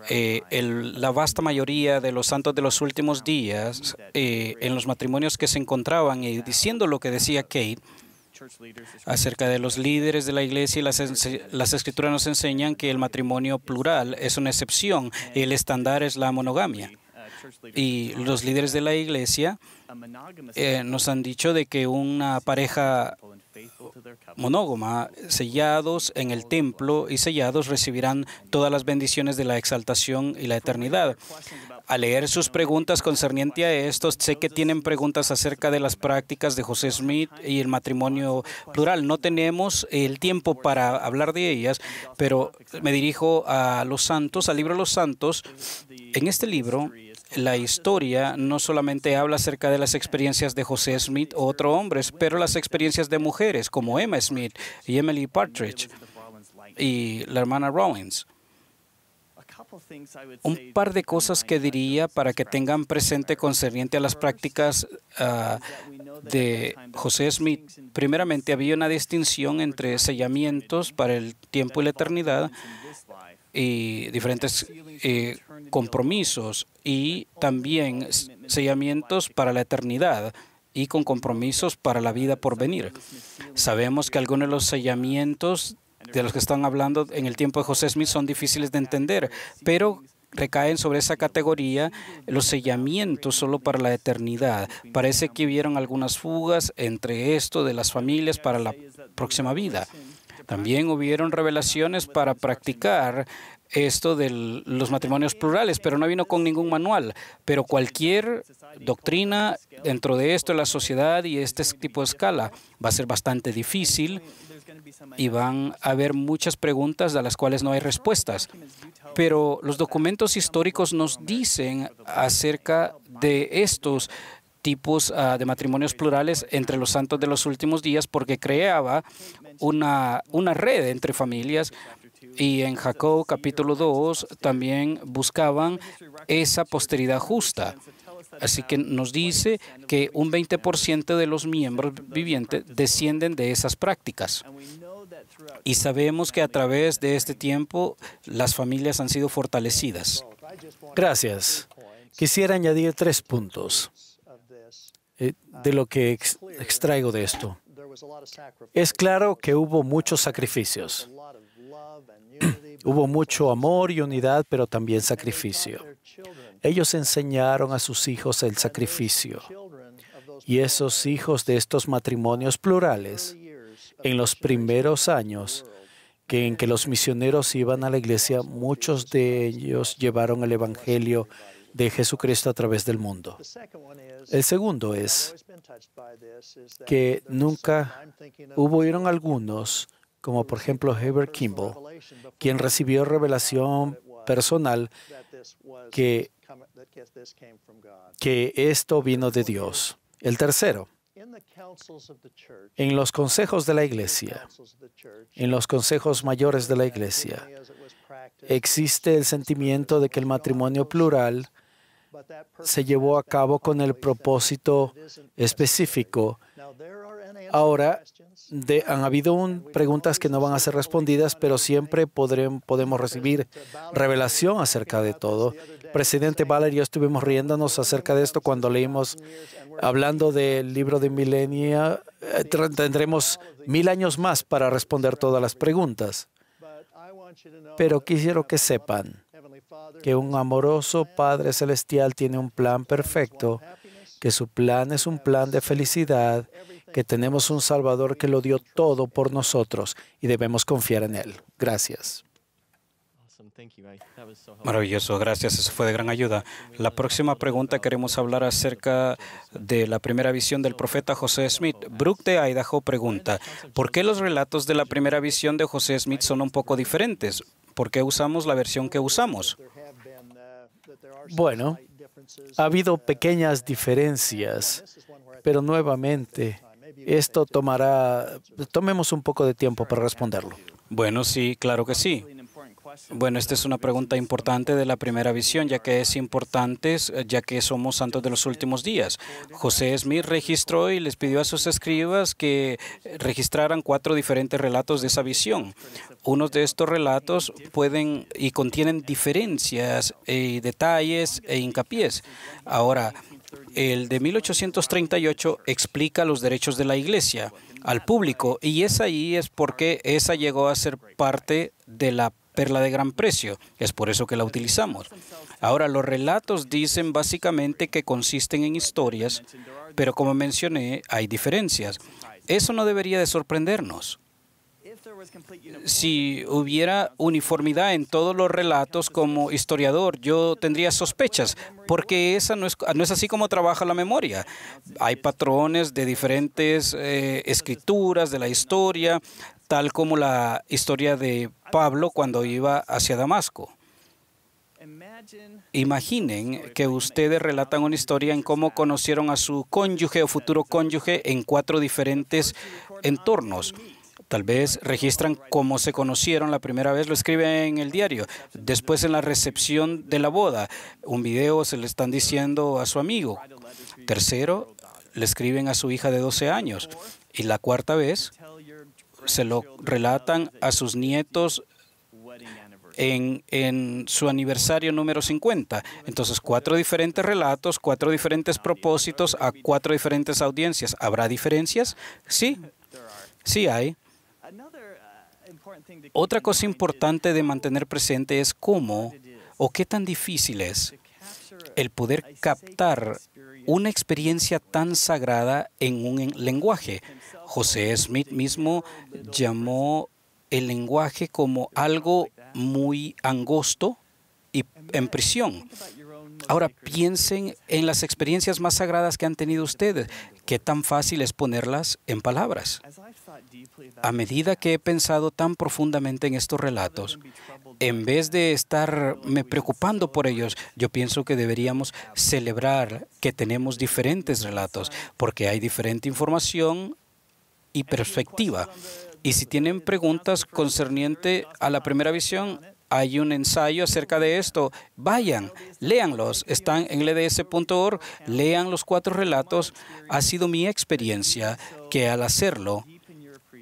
la vasta mayoría de los santos de los últimos días, en los matrimonios que se encontraban, y diciendo lo que decía Kate, acerca de los líderes de la iglesia, y las escrituras nos enseñan que el matrimonio plural es una excepción y el estándar es la monogamia. Y los líderes de la iglesia nos han dicho de que una pareja monógama, sellados en el templo y sellados, recibirán todas las bendiciones de la exaltación y la eternidad. Al leer sus preguntas concerniente a esto, sé que tienen preguntas acerca de las prácticas de José Smith y el matrimonio plural. No tenemos el tiempo para hablar de ellas, pero me dirijo a los santos, al libro de los santos. En este libro, la historia no solamente habla acerca de las experiencias de José Smith o otros hombres, pero las experiencias de mujeres como Emma Smith y Emily Partridge y la hermana Rollins. Un par de cosas que diría para que tengan presente concerniente a las prácticas de José Smith. Primeramente, había una distinción entre sellamientos para el tiempo y la eternidad y diferentes compromisos, y también sellamientos para la eternidad y con compromisos para la vida por venir. Sabemos que algunos de los sellamientos de los que están hablando en el tiempo de José Smith son difíciles de entender, pero recaen sobre esa categoría los sellamientos solo para la eternidad. Parece que hubieron algunas fugas entre esto de las familias para la próxima vida. También hubieron revelaciones para practicar esto de los matrimonios plurales, pero no vino con ningún manual. Pero cualquier doctrina dentro de esto, de la sociedad y este tipo de escala, va a ser bastante difícil y van a haber muchas preguntas a las cuales no hay respuestas. Pero los documentos históricos nos dicen acerca de estos tipos de matrimonios plurales entre los santos de los últimos días, porque creaba una red entre familias. Y en Jacob capítulo 2 también buscaban esa posteridad justa. Así que nos dice que un 20% de los miembros vivientes descienden de esas prácticas. Y sabemos que a través de este tiempo las familias han sido fortalecidas. Gracias. Quisiera añadir 3 puntos de lo que extraigo de esto. Es claro que hubo muchos sacrificios. Hubo mucho amor y unidad, pero también sacrificio. Ellos enseñaron a sus hijos el sacrificio. Y esos hijos de estos matrimonios plurales, en los primeros años en que los misioneros iban a la iglesia, muchos de ellos llevaron el evangelio de Jesucristo a través del mundo. El segundo es que nunca hubieron algunos, como por ejemplo Heber Kimball, quien recibió revelación personal que esto vino de Dios. El tercero, en los consejos de la iglesia, en los consejos mayores de la iglesia, existe el sentimiento de que el matrimonio plural se llevó a cabo con el propósito específico. Ahora, han habido preguntas que no van a ser respondidas, pero siempre podemos recibir revelación acerca de todo. Presidente Ballard y yo estuvimos riéndonos acerca de esto cuando leímos, hablando del libro de Milenia. Tendremos 1000 años más para responder todas las preguntas. Pero quisiera que sepan que un amoroso Padre Celestial tiene un plan perfecto, que su plan es un plan de felicidad, que tenemos un Salvador que lo dio todo por nosotros y debemos confiar en Él. Gracias. Maravilloso, gracias, eso fue de gran ayuda. La próxima pregunta queremos hablar acerca de la primera visión del profeta José Smith. Brooke de Idaho pregunta, ¿por qué los relatos de la primera visión de José Smith son un poco diferentes? ¿Por qué usamos la versión que usamos? Bueno, ha habido pequeñas diferencias, pero nuevamente, tomemos un poco de tiempo para responderlo. Bueno, sí, claro que sí. Bueno, esta es una pregunta importante de la primera visión, ya que es importante, ya que somos santos de los últimos días. José Smith registró y les pidió a sus escribas que registraran 4 diferentes relatos de esa visión. Unos de estos relatos pueden y contienen diferencias, detalles e hincapiés. Ahora, el de 1838 explica los derechos de la Iglesia al público, y ahí es porque esa llegó a ser parte de la perla de gran precio. Es por eso que la utilizamos. Ahora, los relatos dicen básicamente que consisten en historias, pero como mencioné, hay diferencias. Eso no debería de sorprendernos. Si hubiera uniformidad en todos los relatos, como historiador, yo tendría sospechas, porque esa no es así como trabaja la memoria. Hay patrones de diferentes escrituras de la historia, tal como la historia de Pablo cuando iba hacia Damasco. Imaginen que ustedes relatan una historia en cómo conocieron a su cónyuge o futuro cónyuge en 4 diferentes entornos. Tal vez registran cómo se conocieron la primera vez, lo escriben en el diario. Después, en la recepción de la boda, un video se le están diciendo a su amigo. Tercero, le escriben a su hija de 12 años. Y la 4ª vez, se lo relatan a sus nietos en su aniversario número 50. Entonces, 4 diferentes relatos, 4 diferentes propósitos a 4 diferentes audiencias. ¿Habrá diferencias? Sí, sí hay. Otra cosa importante de mantener presente es cómo o qué tan difícil es el poder captar una experiencia tan sagrada en un lenguaje. José Smith mismo llamó el lenguaje como algo muy angosto y en prisión. Ahora piensen en las experiencias más sagradas que han tenido ustedes. ¿Qué tan fácil es ponerlas en palabras? A medida que he pensado tan profundamente en estos relatos, en vez de estarme preocupando por ellos, yo pienso que deberíamos celebrar que tenemos diferentes relatos, porque hay diferente información y perspectiva. Y si tienen preguntas concerniente a la primera visión, hay un ensayo acerca de esto. Vayan, léanlos. Están en lds.org. Lean los 4 relatos. Ha sido mi experiencia que al hacerlo,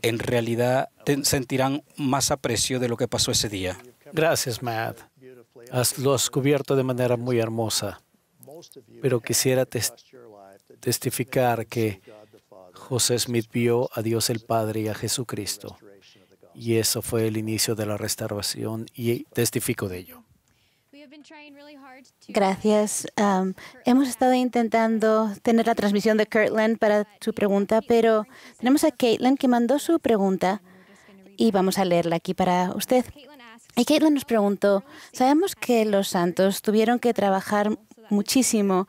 en realidad sentirán más aprecio de lo que pasó ese día. Gracias, Matt. Lo has cubierto de manera muy hermosa. Pero quisiera testificar que José Smith vio a Dios el Padre y a Jesucristo. Y eso fue el inicio de la restauración y testifico de ello. Gracias. Hemos estado intentando tener la transmisión de Kirtland para su pregunta, pero tenemos a Caitlin que mandó su pregunta y vamos a leerla aquí para usted. Y Caitlin nos preguntó, sabemos que los santos tuvieron que trabajar muchísimo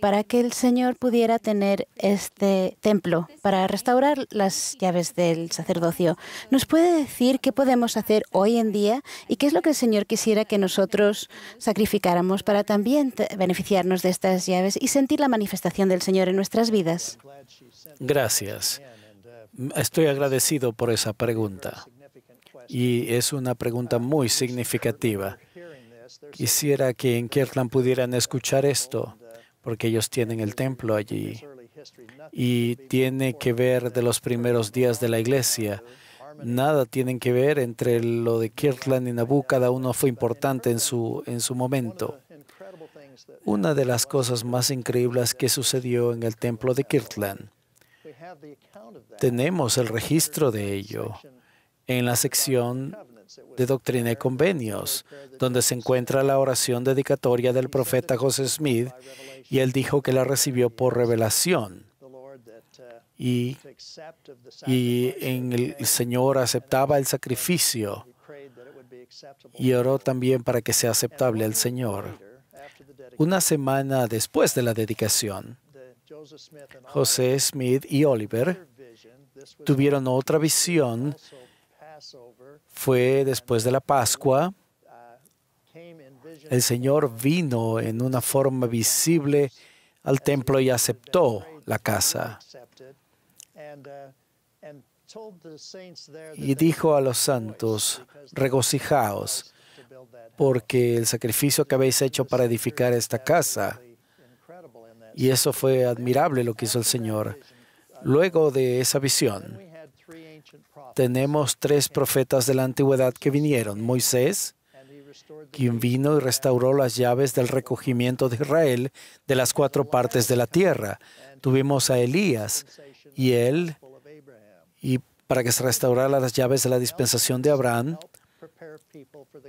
para que el Señor pudiera tener este templo, para restaurar las llaves del sacerdocio. ¿Nos puede decir qué podemos hacer hoy en día y qué es lo que el Señor quisiera que nosotros sacrificáramos para también beneficiarnos de estas llaves y sentir la manifestación del Señor en nuestras vidas? Gracias. Estoy agradecido por esa pregunta. Y es una pregunta muy significativa. Quisiera que en Kirtland pudieran escuchar esto, porque ellos tienen el templo allí y tiene que ver de los primeros días de la iglesia. Nada tienen que ver entre lo de Kirtland y Nauvoo. Cada uno fue importante en su momento. Una de las cosas más increíbles que sucedió en el templo de Kirtland, tenemos el registro de ello en la sección de Doctrina y Convenios, donde se encuentra la oración dedicatoria del profeta José Smith, y él dijo que la recibió por revelación. Y el Señor aceptaba el sacrificio y oró también para que sea aceptable al Señor. Una semana después de la dedicación, José Smith y Oliver tuvieron otra visión. Fue después de la Pascua. El Señor vino en una forma visible al templo y aceptó la casa. Y dijo a los santos: regocijaos, porque el sacrificio que habéis hecho para edificar esta casa. Y eso fue admirable lo que hizo el Señor. Luego de esa visión, tenemos 3 profetas de la antigüedad que vinieron. Moisés, quien vino y restauró las llaves del recogimiento de Israel de las 4 partes de la tierra. Tuvimos a Elías y para que se restaurara las llaves de la dispensación de Abraham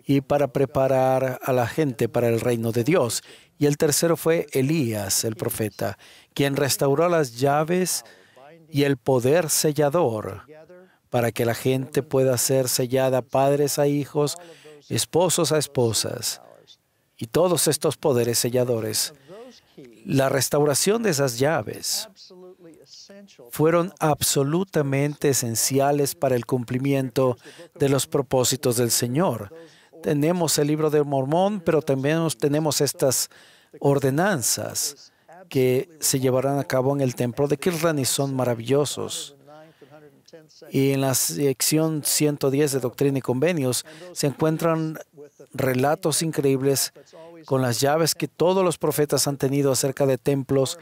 y para preparar a la gente para el reino de Dios. Y el tercero fue Elías, el profeta, quien restauró las llaves y el poder sellador para que la gente pueda ser sellada, padres a hijos, esposos a esposas, y todos estos poderes selladores. La restauración de esas llaves fueron absolutamente esenciales para el cumplimiento de los propósitos del Señor. Tenemos el Libro de Mormón, pero también tenemos estas ordenanzas que se llevarán a cabo en el templo de Kirtland y son maravillosos. Y en la sección 110 de Doctrina y Convenios se encuentran relatos increíbles con las llaves que todos los profetas han tenido acerca de templos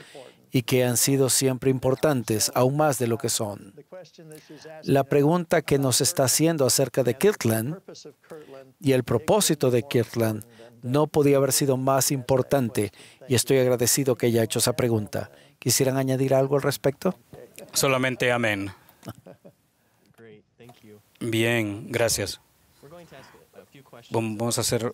y que han sido siempre importantes, aún más de lo que son. La pregunta que nos está haciendo acerca de Kirtland y el propósito de Kirtland no podía haber sido más importante, y estoy agradecido que haya hecho esa pregunta. ¿Quisieran añadir algo al respecto? Solamente amén. Bien, gracias. Vamos a hacer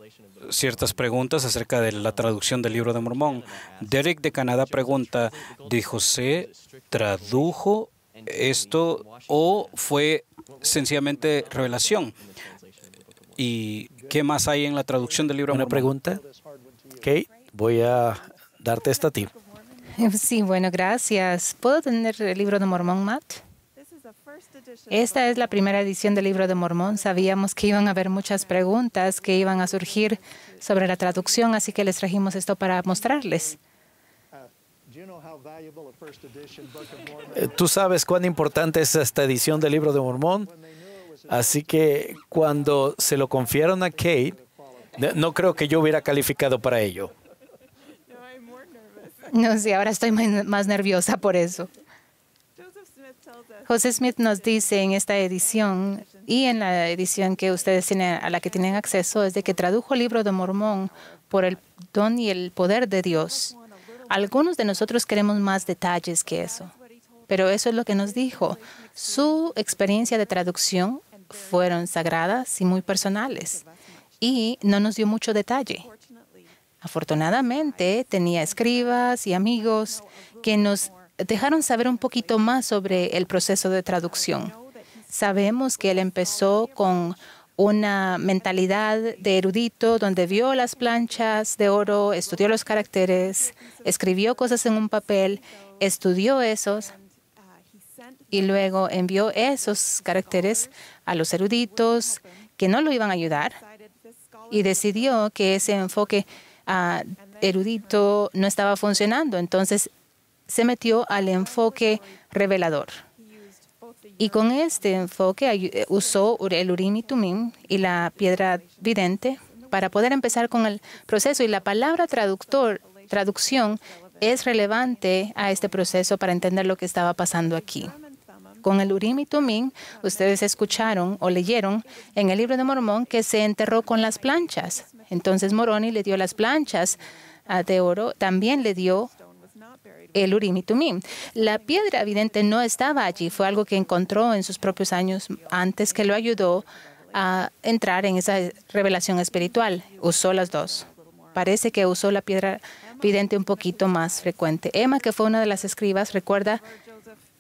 ciertas preguntas acerca de la traducción del Libro de Mormón. Derek de Canadá pregunta, ¿de José tradujo esto o fue sencillamente revelación? ¿Y qué más hay en la traducción del Libro de Mormón? ¿Una pregunta? Kate, voy a darte esta a ti. Sí, bueno, gracias. ¿Puedo tener el Libro de Mormón, Matt? Esta es la primera edición del Libro de Mormón. Sabíamos que iban a haber muchas preguntas que iban a surgir sobre la traducción, así que les trajimos esto para mostrarles. Tú sabes cuán importante es esta edición del Libro de Mormón, así que cuando se lo confiaron a Kate, no creo que yo hubiera calificado para ello. No sé, ahora estoy más nerviosa por eso. José Smith nos dice en esta edición y en la edición que ustedes tienen, a la que tienen acceso, es de que tradujo el Libro de Mormón por el don y el poder de Dios. Algunos de nosotros queremos más detalles que eso, pero eso es lo que nos dijo. Su experiencia de traducción fueron sagradas y muy personales y no nos dio mucho detalle. Afortunadamente, tenía escribas y amigos que nos dejaron saber un poquito más sobre el proceso de traducción. Sabemos que él empezó con una mentalidad de erudito, donde vio las planchas de oro, estudió los caracteres, escribió cosas en un papel, estudió esos y luego envió esos caracteres a los eruditos que no lo iban a ayudar y decidió que ese enfoque erudito no estaba funcionando. Entonces, se metió al enfoque revelador. Y con este enfoque usó el Urim y Tumim y la piedra vidente para poder empezar con el proceso. Y la palabra traducción es relevante a este proceso para entender lo que estaba pasando aquí. Con el Urim y Tumim, ustedes escucharon o leyeron en el Libro de Mormón que se enterró con las planchas. Entonces Moroni le dio las planchas de oro, también le dio el Urim y Tumim. La piedra vidente no estaba allí, fue algo que encontró en sus propios años antes que lo ayudó a entrar en esa revelación espiritual. Usó las dos. Parece que usó la piedra vidente un poquito más frecuente. Emma, que fue una de las escribas, recuerda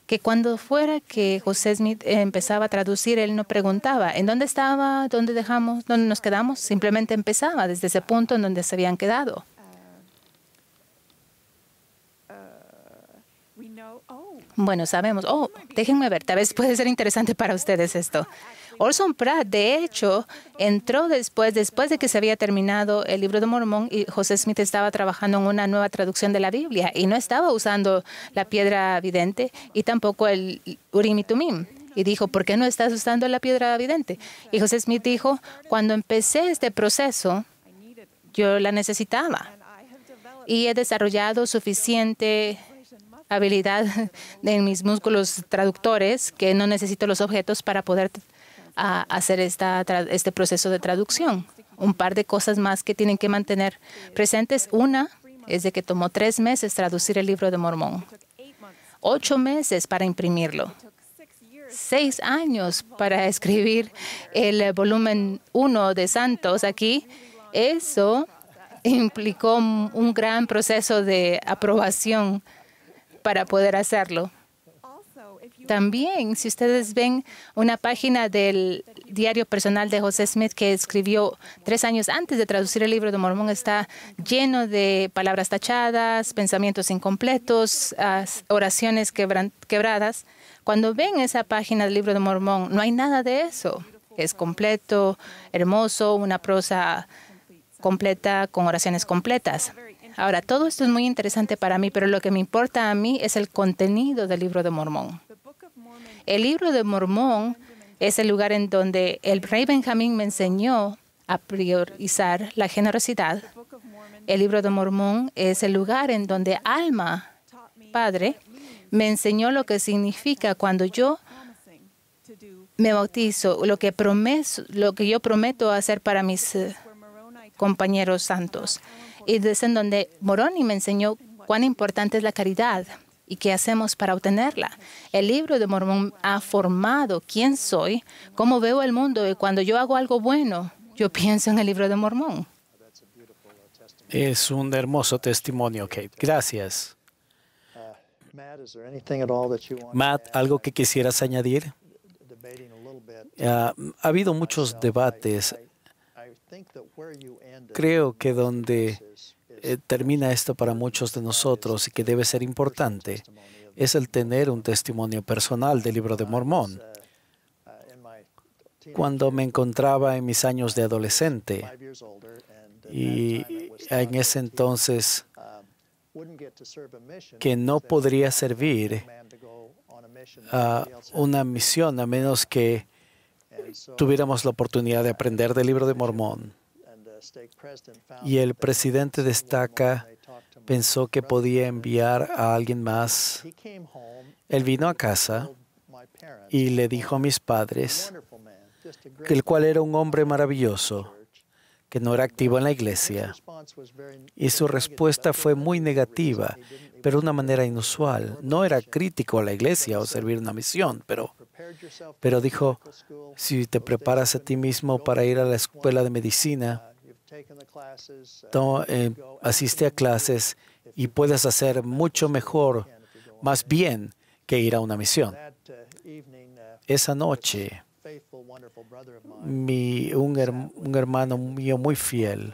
que cuando fuera que José Smith empezaba a traducir, él no preguntaba ¿en dónde estaba? ¿Dónde dejamos? ¿Dónde nos quedamos? Simplemente empezaba desde ese punto en donde se habían quedado. Bueno, sabemos. Déjenme ver, tal vez puede ser interesante para ustedes esto. Orson Pratt, de hecho, entró después de que se había terminado el Libro de Mormón y José Smith estaba trabajando en una nueva traducción de la Biblia y no estaba usando la piedra vidente y tampoco el Urim y Tumim. Y dijo, ¿por qué no estás usando la piedra vidente? Y José Smith dijo, cuando empecé este proceso, yo la necesitaba. Y he desarrollado suficiente habilidad en mis músculos traductores que no necesito los objetos para poder hacer este proceso de traducción. Un par de cosas más que tienen que mantener presentes. Una es de que tomó 3 meses traducir el Libro de Mormón, 8 meses para imprimirlo, 6 años para escribir el volumen 1 de Santos aquí. Eso implicó un gran proceso de aprobación para poder hacerlo. También, si ustedes ven una página del diario personal de José Smith que escribió 3 años antes de traducir el Libro de Mormón, está lleno de palabras tachadas, pensamientos incompletos, oraciones quebradas. Cuando ven esa página del Libro de Mormón, no hay nada de eso. Es completo, hermoso, una prosa completa con oraciones completas. Ahora, todo esto es muy interesante para mí, pero lo que me importa a mí es el contenido del Libro de Mormón. El Libro de Mormón es el lugar en donde el rey Benjamín me enseñó a priorizar la generosidad. El Libro de Mormón es el lugar en donde Alma, padre, me enseñó lo que significa cuando yo me bautizo, lo que yo prometo hacer para mis compañeros santos. Y desde en donde Moroni me enseñó cuán importante es la caridad y qué hacemos para obtenerla. El Libro de Mormón ha formado quién soy, cómo veo el mundo, y cuando yo hago algo bueno, yo pienso en el Libro de Mormón. Es un hermoso testimonio, Kate. Gracias. Matt, ¿algo que quisieras añadir? Ha habido muchos debates. Creo que donde termina esto para muchos de nosotros y que debe ser importante es el tener un testimonio personal del Libro de Mormón. Cuando me encontraba en mis años de adolescente y en ese entonces que no podría servir a una misión a menos que tuviéramos la oportunidad de aprender del Libro de Mormón. Y el presidente de Estaca pensó que podía enviar a alguien más. Él vino a casa y le dijo a mis padres, que el cual era un hombre maravilloso, que no era activo en la iglesia. Y su respuesta fue muy negativa, pero de una manera inusual. No era crítico a la iglesia o servir una misión, pero dijo, si te preparas a ti mismo para ir a la escuela de medicina, asiste a clases y puedes hacer mucho mejor, más bien, que ir a una misión. Esa noche, un hermano mío muy fiel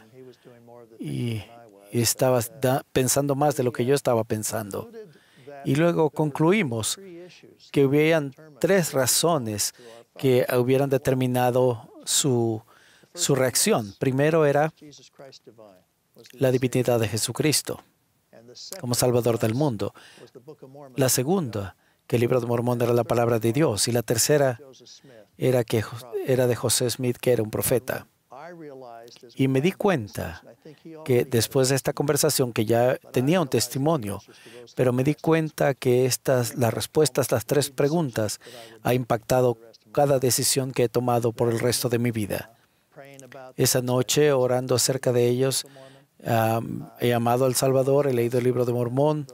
y estaba pensando más de lo que yo estaba pensando. Y luego concluimos que hubieran 3 razones que hubieran determinado su reacción. Primero era la divinidad de Jesucristo como Salvador del mundo. La segunda, que el Libro de Mormón era la palabra de Dios. Y la tercera era que era de José Smith, que era un profeta. Y me di cuenta que después de esta conversación, que ya tenía un testimonio, pero me di cuenta que las respuestas a las 3 preguntas ha impactado cada decisión que he tomado por el resto de mi vida. Esa noche, orando acerca de ellos, he amado al Salvador, he leído el Libro de Mormón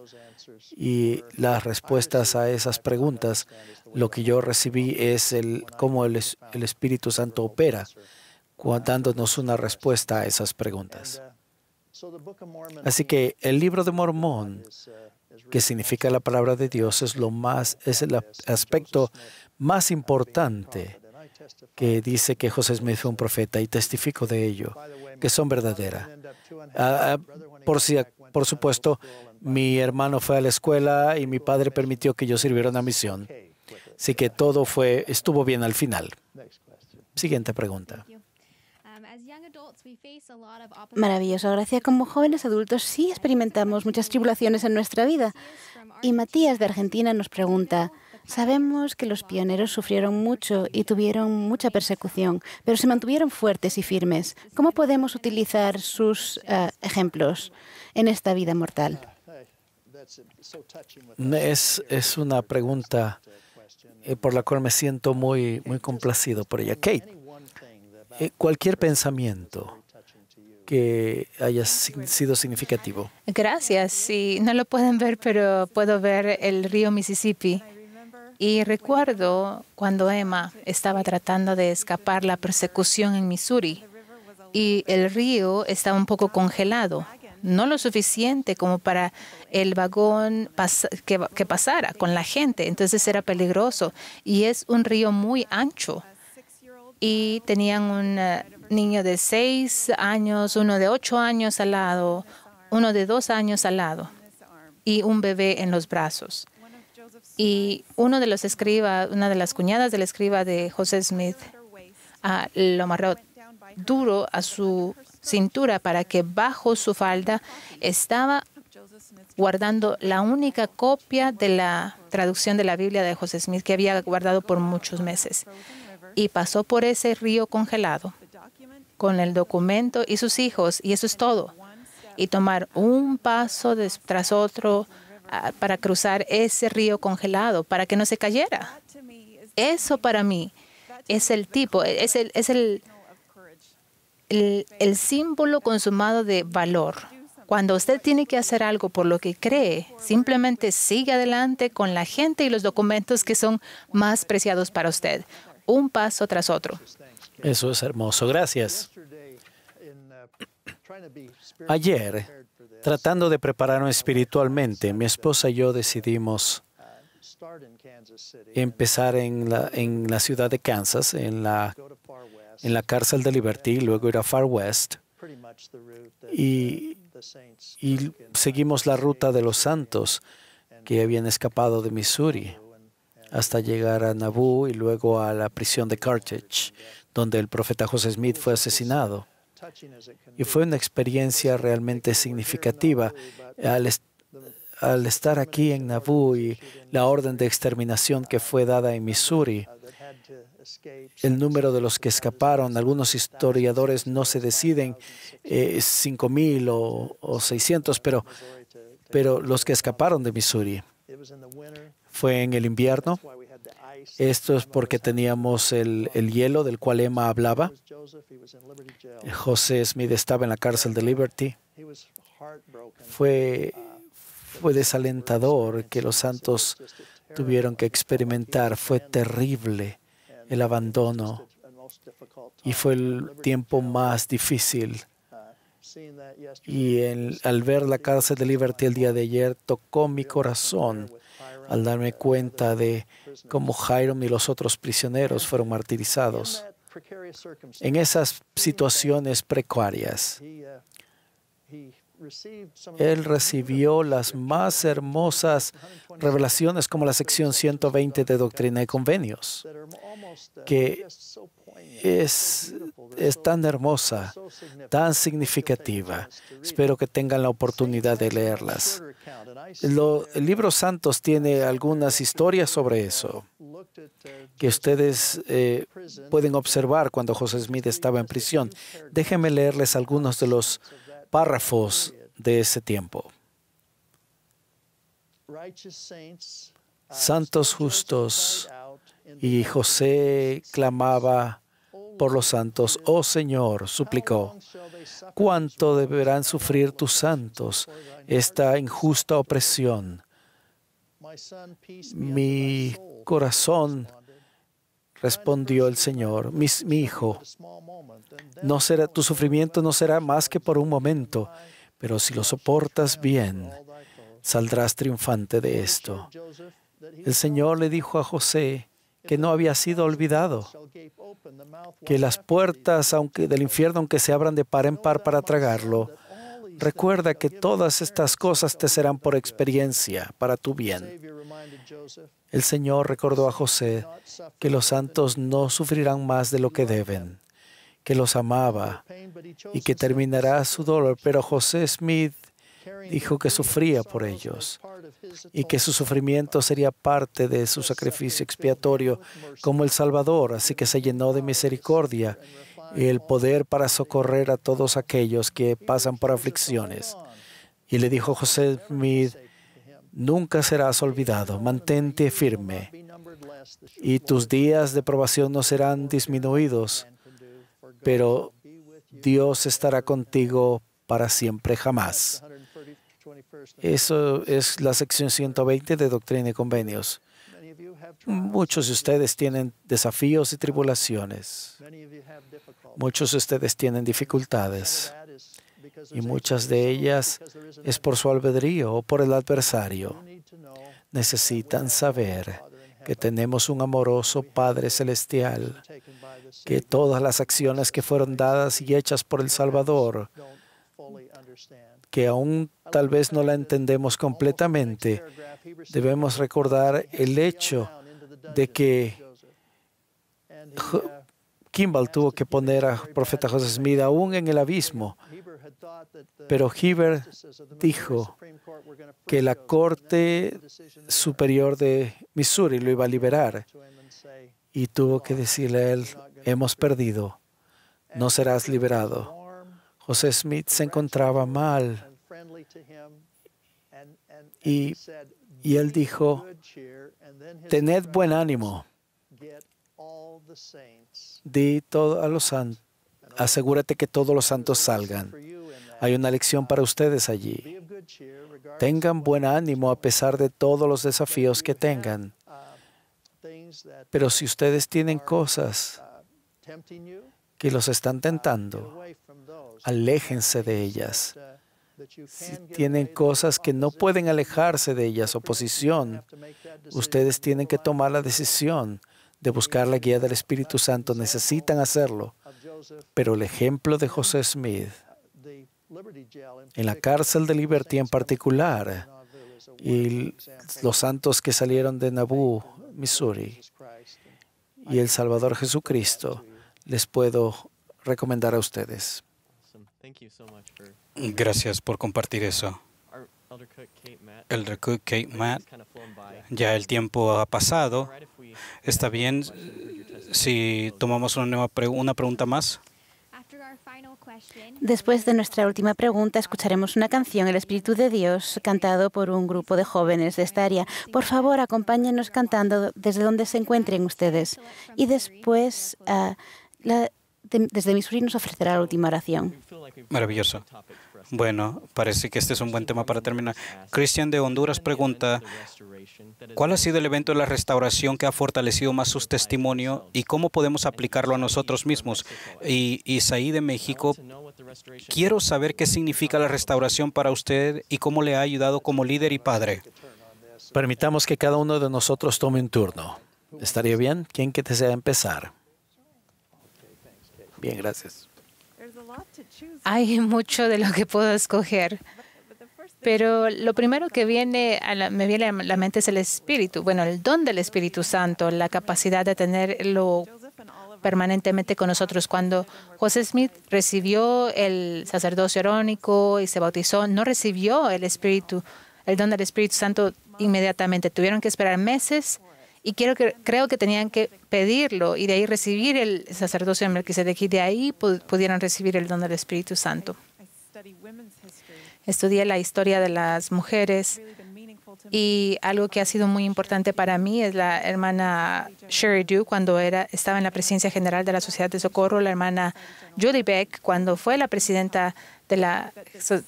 y las respuestas a esas preguntas Lo que yo recibí es cómo el Espíritu Santo opera, dándonos una respuesta a esas preguntas. Así que el libro de Mormón, que significa la palabra de Dios, es el aspecto más importante que dice que José Smith fue un profeta, y testifico de ello, que son verdaderas. Por supuesto, mi hermano fue a la escuela y mi padre permitió que yo sirviera una misión. Así que todo estuvo bien al final. Siguiente pregunta. Maravilloso. Gracias. Como jóvenes adultos sí experimentamos muchas tribulaciones en nuestra vida. Y Matías de Argentina nos pregunta, sabemos que los pioneros sufrieron mucho y tuvieron mucha persecución, pero se mantuvieron fuertes y firmes. ¿Cómo podemos utilizar sus ejemplos en esta vida mortal? Es una pregunta por la cual me siento muy complacido por ella. Kate, cualquier pensamiento que haya sido significativo. Gracias. Sí, no lo pueden ver, pero puedo ver el río Mississippi. Y recuerdo cuando Emma estaba tratando de escapar la persecución en Missouri y el río estaba un poco congelado, no lo suficiente como para el vagón que pasara con la gente, entonces era peligroso y es un río muy ancho. Y tenían un niño de 6 años, uno de 8 años al lado, uno de 2 años al lado y un bebé en los brazos. Y una de las cuñadas del escriba de José Smith lo amarró duro a su cintura para que bajo su falda estaba guardando la única copia de la traducción de la Biblia de José Smith que había guardado por muchos meses. Y pasó por ese río congelado con el documento y sus hijos, y eso es todo. Y tomar un paso tras otro para cruzar ese río congelado, para que no se cayera. Eso para mí es el símbolo consumado de valor. Cuando usted tiene que hacer algo por lo que cree, simplemente sigue adelante con la gente y los documentos que son más preciados para usted. Un paso tras otro. Eso es hermoso. Gracias. Ayer, tratando de prepararme espiritualmente, mi esposa y yo decidimos empezar en la ciudad de Kansas, en la cárcel de Liberty, luego ir a Far West, y seguimos la ruta de los santos que habían escapado de Missouri hasta llegar a Nauvoo y luego a la prisión de Carthage, donde el profeta José Smith fue asesinado. Y fue una experiencia realmente significativa al estar aquí en Nauvoo y la orden de exterminación que fue dada en Missouri. El número de los que escaparon, algunos historiadores no se deciden 5,000 o 600, pero los que escaparon de Missouri. Fue en el invierno. Esto es porque teníamos el hielo del cual Emma hablaba. José Smith estaba en la cárcel de Liberty. Fue desalentador que los santos tuvieron que experimentar. Fue terrible el abandono y fue el tiempo más difícil. Y al ver la cárcel de Liberty el día de ayer, tocó mi corazón al darme cuenta de cómo Hiram y los otros prisioneros fueron martirizados. En esas situaciones precarias, él recibió las más hermosas revelaciones como la sección 120 de Doctrina y Convenios, que es tan hermosa, tan significativa. Espero que tengan la oportunidad de leerlas. El libro Santos tiene algunas historias sobre eso que ustedes pueden observar cuando José Smith estaba en prisión. Déjenme leerles algunos de los párrafos de ese tiempo. Santos justos, y José clamaba por los santos. Oh Señor, suplicó, ¿cuánto deberán sufrir tus santos esta injusta opresión? Mi corazón, respondió el Señor, mi hijo, tu sufrimiento no será más que por un momento, pero si lo soportas bien, saldrás triunfante de esto. El Señor le dijo a José que no había sido olvidado, que las puertas del infierno, aunque se abran de par en par para tragarlo, recuerda que todas estas cosas te serán por experiencia, para tu bien. El Señor recordó a José que los santos no sufrirán más de lo que deben, que los amaba y que terminará su dolor, pero José Smith dijo que sufría por ellos y que su sufrimiento sería parte de su sacrificio expiatorio como el Salvador, así que se llenó de misericordia y el poder para socorrer a todos aquellos que pasan por aflicciones. Y le dijo José Smith, nunca serás olvidado, mantente firme y tus días de probación no serán disminuidos, pero Dios estará contigo para siempre, jamás. Eso es la sección 120 de Doctrina y Convenios. Muchos de ustedes tienen desafíos y tribulaciones. Muchos de ustedes tienen dificultades. Y muchas de ellas es por su albedrío o por el adversario. Necesitan saber que tenemos un amoroso Padre Celestial, que todas las acciones que fueron dadas y hechas por el Salvador, que aún tal vez no la entendemos completamente, debemos recordar el hecho de que Kimball tuvo que poner al profeta José Smith aún en el abismo, pero Heber dijo que la Corte Superior de Missouri lo iba a liberar y tuvo que decirle a él, hemos perdido, no serás liberado. José Smith se encontraba mal y él dijo, tened buen ánimo, di todo a los santos, asegúrate que todos los santos salgan. Hay una lección para ustedes allí. Tengan buen ánimo a pesar de todos los desafíos que tengan. Pero si ustedes tienen cosas que los están tentando, aléjense de ellas. Si tienen cosas que no pueden alejarse de ellas, oposición, ustedes tienen que tomar la decisión de buscar la guía del Espíritu Santo. Necesitan hacerlo. Pero el ejemplo de José Smith, en la cárcel de Liberty en particular, y los santos que salieron de Nauvoo, Missouri, y el Salvador Jesucristo, les puedo recomendar a ustedes. Gracias por compartir eso. Elder Cook, Kate, Matt, ya el tiempo ha pasado. ¿Está bien si tomamos una pregunta más? Después de nuestra última pregunta, escucharemos una canción, El Espíritu de Dios, cantado por un grupo de jóvenes de esta área. Por favor, acompáñenos cantando desde donde se encuentren ustedes. Y después, desde Missouri nos ofrecerá la última oración. Maravilloso. Bueno, parece que este es un buen tema para terminar. Cristian de Honduras pregunta, ¿cuál ha sido el evento de la restauración que ha fortalecido más su testimonio y cómo podemos aplicarlo a nosotros mismos? Y Isaí de México, quiero saber qué significa la restauración para usted y cómo le ha ayudado como líder y padre. Permitamos que cada uno de nosotros tome un turno. ¿Estaría bien? ¿Quién que desea empezar? Bien, gracias. Hay mucho de lo que puedo escoger, pero lo primero que me viene a la mente es el Espíritu. Bueno, el don del Espíritu Santo, la capacidad de tenerlo permanentemente con nosotros. Cuando José Smith recibió el sacerdocio arónico y se bautizó, no recibió el don del Espíritu Santo inmediatamente. Tuvieron que esperar meses. Y creo que tenían que pedirlo y de ahí recibir el sacerdocio de Melquisedec y de ahí pudieron recibir el don del Espíritu Santo. Estudié la historia de las mujeres Y algo que ha sido muy importante para mí es la hermana Sherry Dew cuando estaba en la presidencia general de la Sociedad de Socorro, la hermana Judy Beck cuando fue la presidenta de la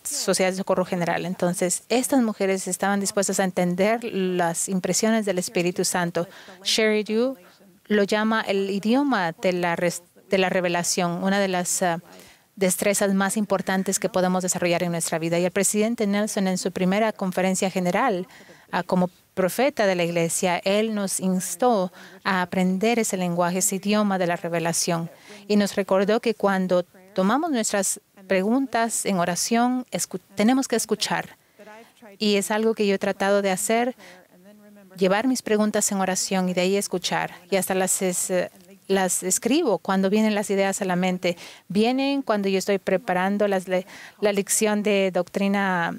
Sociedad de Socorro General. Entonces, estas mujeres estaban dispuestas a entender las impresiones del Espíritu Santo. Sherry Dew lo llama el idioma de la revelación, una de las destrezas más importantes que podemos desarrollar en nuestra vida. Y el presidente Nelson, en su primera conferencia general, como profeta de la iglesia, él nos instó a aprender ese lenguaje, ese idioma de la revelación. Y nos recordó que cuando tomamos nuestras preguntas en oración, tenemos que escuchar. Y es algo que yo he tratado de hacer, llevar mis preguntas en oración y de ahí escuchar. Y hasta las escribo cuando vienen las ideas a la mente. Vienen cuando yo estoy preparando la lección de doctrina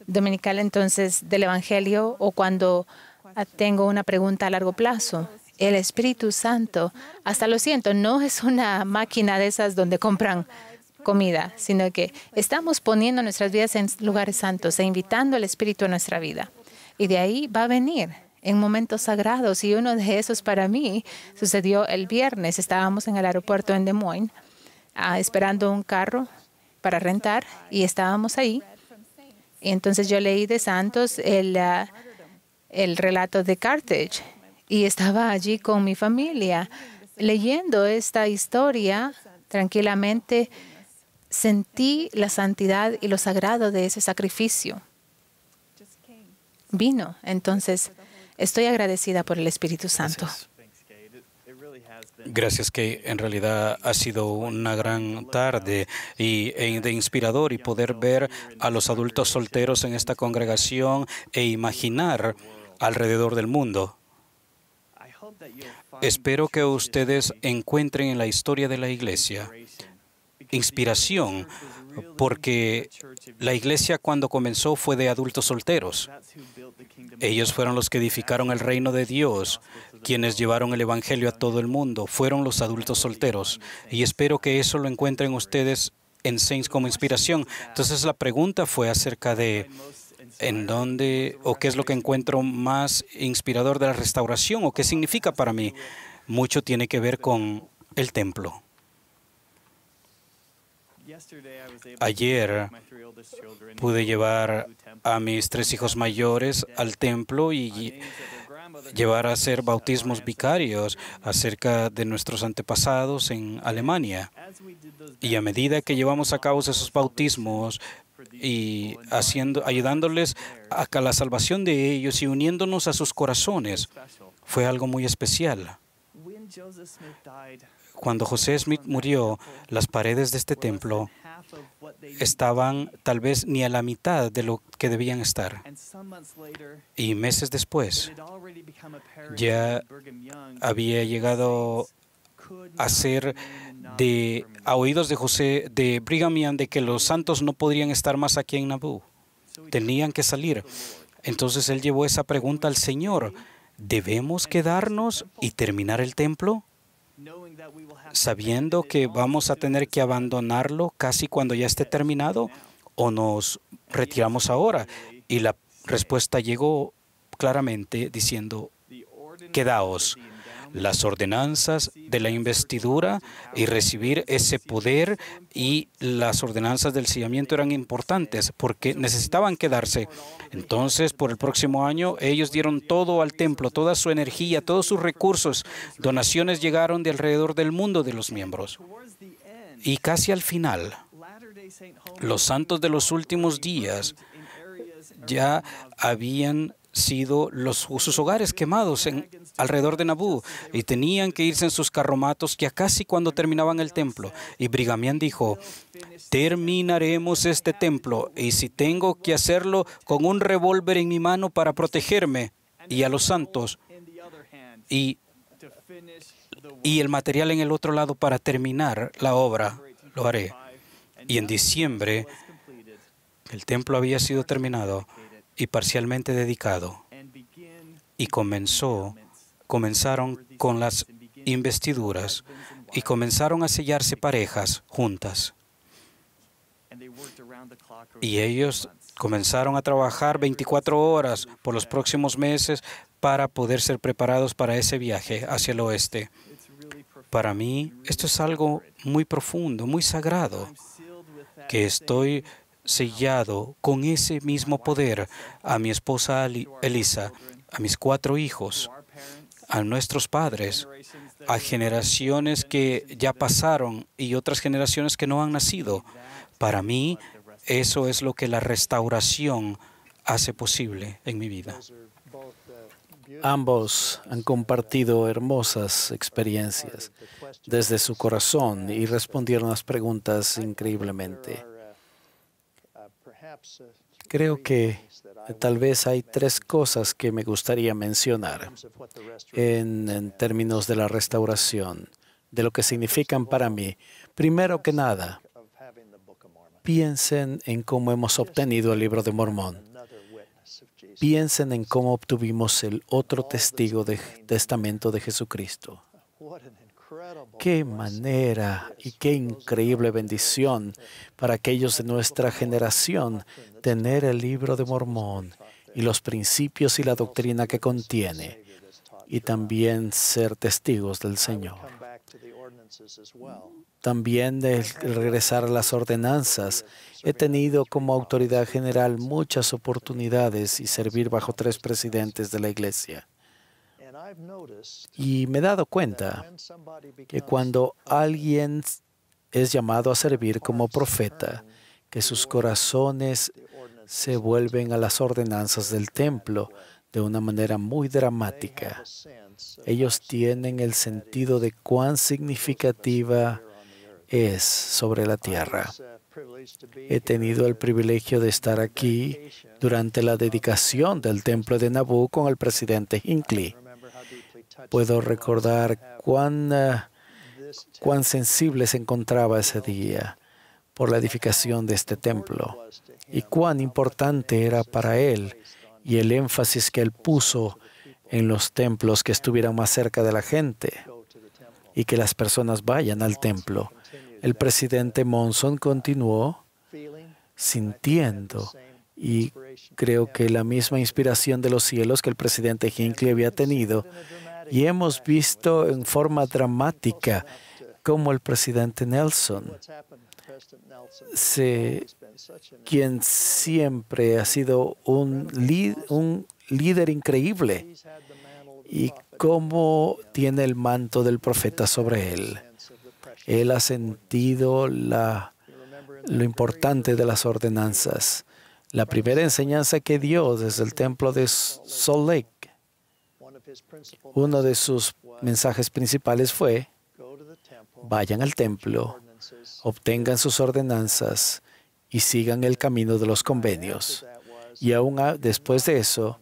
dominical, entonces, del Evangelio, o cuando tengo una pregunta a largo plazo. El Espíritu Santo, hasta lo siento, no es una máquina de esas donde compran comida, sino que estamos poniendo nuestras vidas en lugares santos e invitando al Espíritu a nuestra vida. Y de ahí va a venir en momentos sagrados. Y uno de esos para mí sucedió el viernes. Estábamos en el aeropuerto en Des Moines esperando un carro para rentar y estábamos ahí. Y entonces yo leí de Santos el relato de Carthage y estaba allí con mi familia leyendo esta historia tranquilamente. Sentí la santidad y lo sagrado de ese sacrificio. Vino. Entonces, estoy agradecida por el Espíritu Santo. Gracias, que en realidad ha sido una gran tarde y de inspirador, y poder ver a los adultos solteros en esta congregación e imaginar alrededor del mundo. Espero que ustedes encuentren en la historia de la iglesia inspiración, porque la iglesia cuando comenzó fue de adultos solteros. Ellos fueron los que edificaron el reino de Dios, quienes llevaron el evangelio a todo el mundo, fueron los adultos solteros. Y espero que eso lo encuentren ustedes en Saints como inspiración. Entonces la pregunta fue acerca de en dónde o qué es lo que encuentro más inspirador de la restauración o qué significa para mí. Mucho tiene que ver con el templo. Ayer pude llevar a mis 3 hijos mayores al templo y llevar a hacer bautismos vicarios acerca de nuestros antepasados en Alemania. Y a medida que llevamos a cabo esos bautismos y ayudándoles a la salvación de ellos y uniéndonos a sus corazones, fue algo muy especial. Cuando José Smith murió, las paredes de este templo estaban tal vez ni a la mitad de lo que debían estar. Y meses después, ya había llegado a ser a oídos de Brigham Young de que los santos no podrían estar más aquí en Nauvoo. Tenían que salir. Entonces él llevó esa pregunta al Señor: ¿debemos quedarnos y terminar el templo, sabiendo que vamos a tener que abandonarlo casi cuando ya esté terminado, o nos retiramos ahora? Y la respuesta llegó claramente diciendo: quedaos. Las ordenanzas de la investidura y recibir ese poder y las ordenanzas del sellamiento eran importantes porque necesitaban quedarse. Entonces, por el próximo año, ellos dieron todo al templo, toda su energía, todos sus recursos. Donaciones llegaron de alrededor del mundo de los miembros. Y casi al final, los santos de los últimos días ya habían sido sus hogares quemados alrededor de Nauvoo y tenían que irse en sus carromatos ya casi cuando terminaban el templo. Y Brigham Young dijo: terminaremos este templo, y si tengo que hacerlo con un revólver en mi mano para protegerme y a los santos y el material en el otro lado para terminar la obra, lo haré. Y en diciembre el templo había sido terminado y parcialmente dedicado, y comenzaron con las investiduras y comenzaron a sellarse parejas juntas. Y ellos comenzaron a trabajar 24 horas por los próximos meses para poder ser preparados para ese viaje hacia el oeste. Para mí, esto es algo muy profundo, muy sagrado, que estoy sellado con ese mismo poder a mi esposa Elisa, a mis 4 hijos, a nuestros padres, a generaciones que ya pasaron y otras generaciones que no han nacido. Para mí, eso es lo que la restauración hace posible en mi vida. Ambos han compartido hermosas experiencias desde su corazón y respondieron las preguntas increíblemente. Creo que tal vez hay 3 cosas que me gustaría mencionar en términos de la restauración, de lo que significan para mí. Primero que nada, piensen en cómo hemos obtenido el Libro de Mormón. Piensen en cómo obtuvimos el otro testigo del testamento de Jesucristo. Qué manera y qué increíble bendición para aquellos de nuestra generación tener el Libro de Mormón y los principios y la doctrina que contiene, y también ser testigos del Señor. También de regresar a las ordenanzas. He tenido como autoridad general muchas oportunidades y servir bajo 3 presidentes de la Iglesia. Y me he dado cuenta que cuando alguien es llamado a servir como profeta, que sus corazones se vuelven a las ordenanzas del templo de una manera muy dramática. Ellos tienen el sentido de cuán significativa es sobre la tierra. He tenido el privilegio de estar aquí durante la dedicación del templo de Nabú con el presidente Hinckley. Puedo recordar cuán sensible se encontraba ese día por la edificación de este templo y cuán importante era para él y el énfasis que él puso en los templos que estuvieran más cerca de la gente y que las personas vayan al templo. El presidente Monson continuó sintiendo, y creo que la misma inspiración de los cielos que el presidente Hinckley había tenido, y hemos visto en forma dramática cómo el presidente Nelson, quien siempre ha sido un líder increíble, y cómo tiene el manto del profeta sobre él. Él ha sentido lo importante de las ordenanzas. La primera enseñanza que dio desde el templo de Salt Lake, uno de sus mensajes principales fue: vayan al templo, obtengan sus ordenanzas y sigan el camino de los convenios. Y aún después de eso,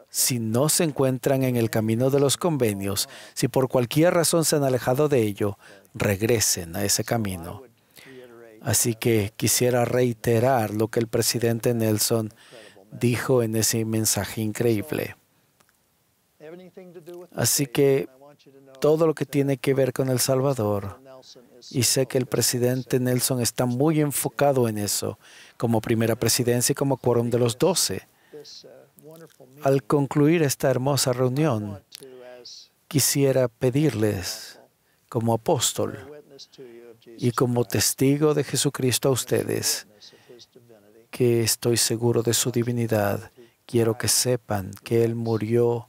si no se encuentran en el camino de los convenios, si por cualquier razón se han alejado de ello, regresen a ese camino. Así que quisiera reiterar lo que el presidente Nelson dijo en ese mensaje increíble. Así que todo lo que tiene que ver con El Salvador, y sé que el presidente Nelson está muy enfocado en eso, como primera presidencia y como quórum de los 12. Al concluir esta hermosa reunión, quisiera pedirles, como apóstol y como testigo de Jesucristo a ustedes, que estoy seguro de su divinidad. Quiero que sepan que Él murió,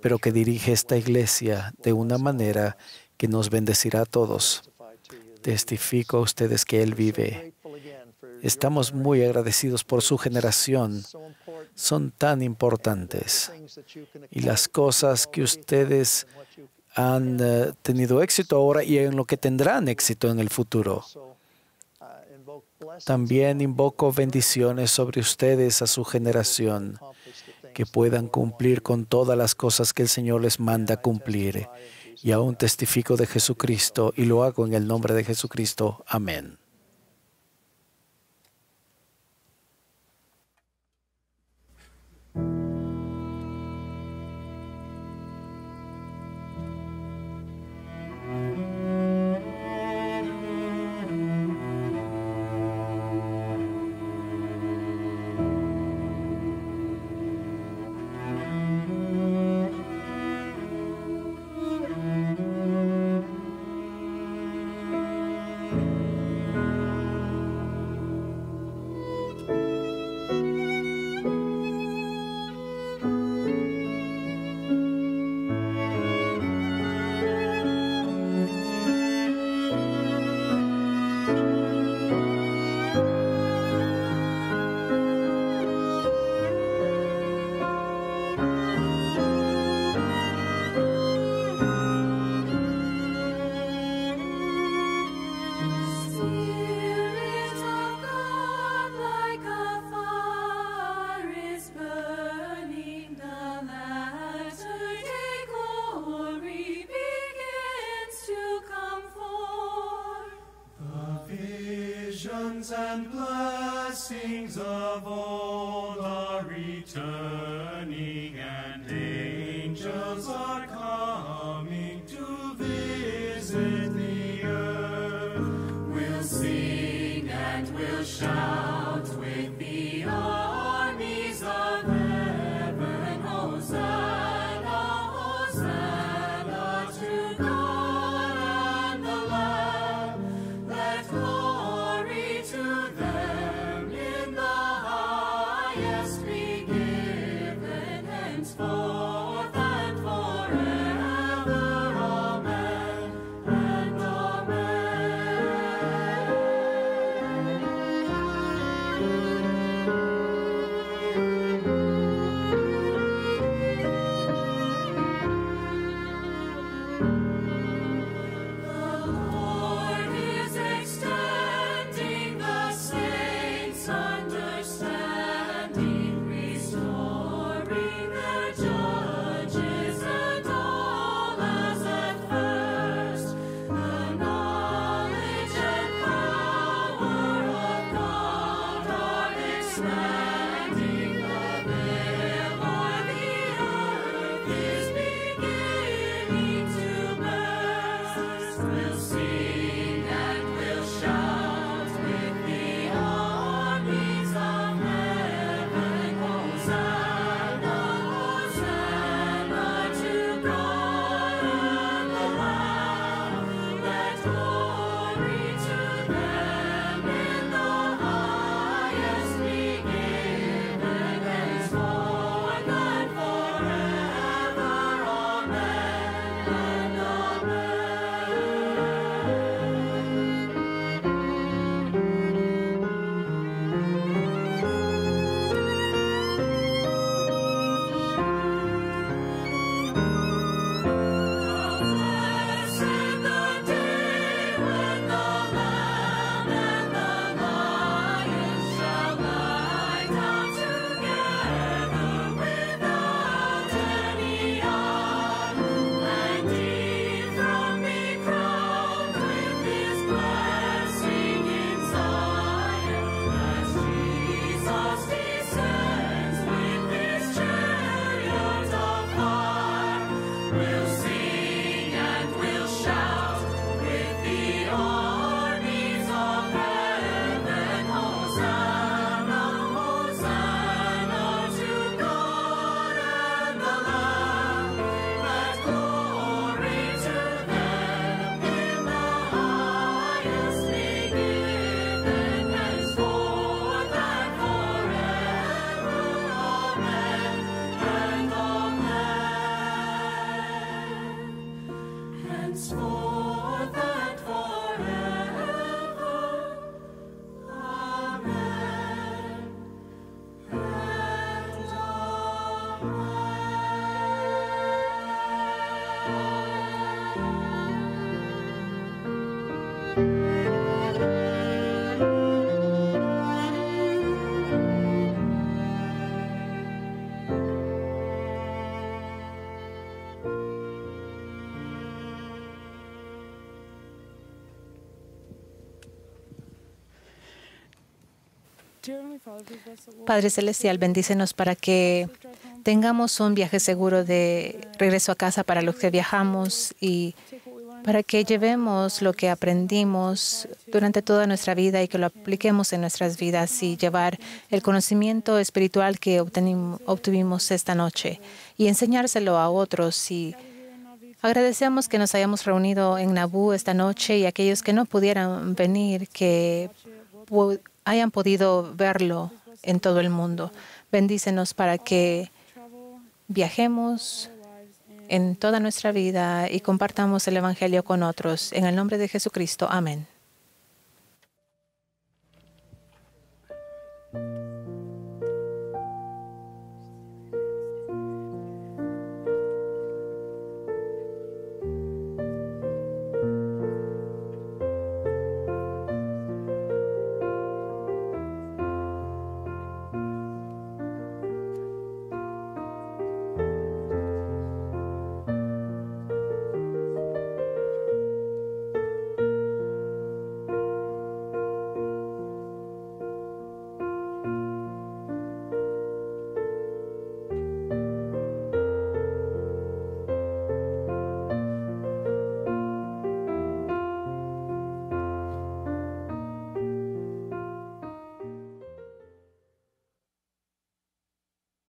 pero que dirige esta iglesia de una manera que nos bendecirá a todos. Testifico a ustedes que Él vive. Estamos muy agradecidos por su generación. Son tan importantes. Y las cosas que ustedes han tenido éxito ahora y en lo que tendrán éxito en el futuro. También invoco bendiciones sobre ustedes a su generación, que puedan cumplir con todas las cosas que el Señor les manda cumplir. Y aún testifico de Jesucristo y lo hago en el nombre de Jesucristo. Amén. Visions and blessings of old are returning, and angels are coming to visit the earth. We'll sing and we'll shout with the armies of heaven. Hosanna, Hosanna to God and the Lamb. Let glory to them in the highest be given, henceforth and forever. Amen and the Lord is extending the saints' understanding, restoring their judges and all as at first. The knowledge and power of God are expanding. The veil o'er the earth is beginning to burst. We'll sing and we'll shout with the armies of heaven. Hosanna, Hosanna to God and the Lamb. Let glory to them in the highest be given, henceforth and forever. Amen and Blessed the day when the Lamb and the Lion shall lie down together without any harm, and from me crowned with His blessing in Zion, as Jesus descends with His chariot of fire. We'll sing and we'll shout with the armies of heaven. Hosanna, Hosanna to God and the Lamb. Let glory to them in the highest be given, henceforth and forever. Amen and amen. Henceforth and forever. Amen and Padre Celestial, bendícenos para que tengamos un viaje seguro de regreso a casa para los que viajamos y para que llevemos lo que aprendimos durante toda nuestra vida y que lo apliquemos en nuestras vidas y llevar el conocimiento espiritual que obtuvimos esta noche y enseñárselo a otros. Y agradecemos que nos hayamos reunido en Naboo esta noche y aquellos que no pudieran venir, que hayan podido verlo en todo el mundo. Bendícenos para que viajemos en toda nuestra vida y compartamos el Evangelio con otros. En el nombre de Jesucristo. Amén.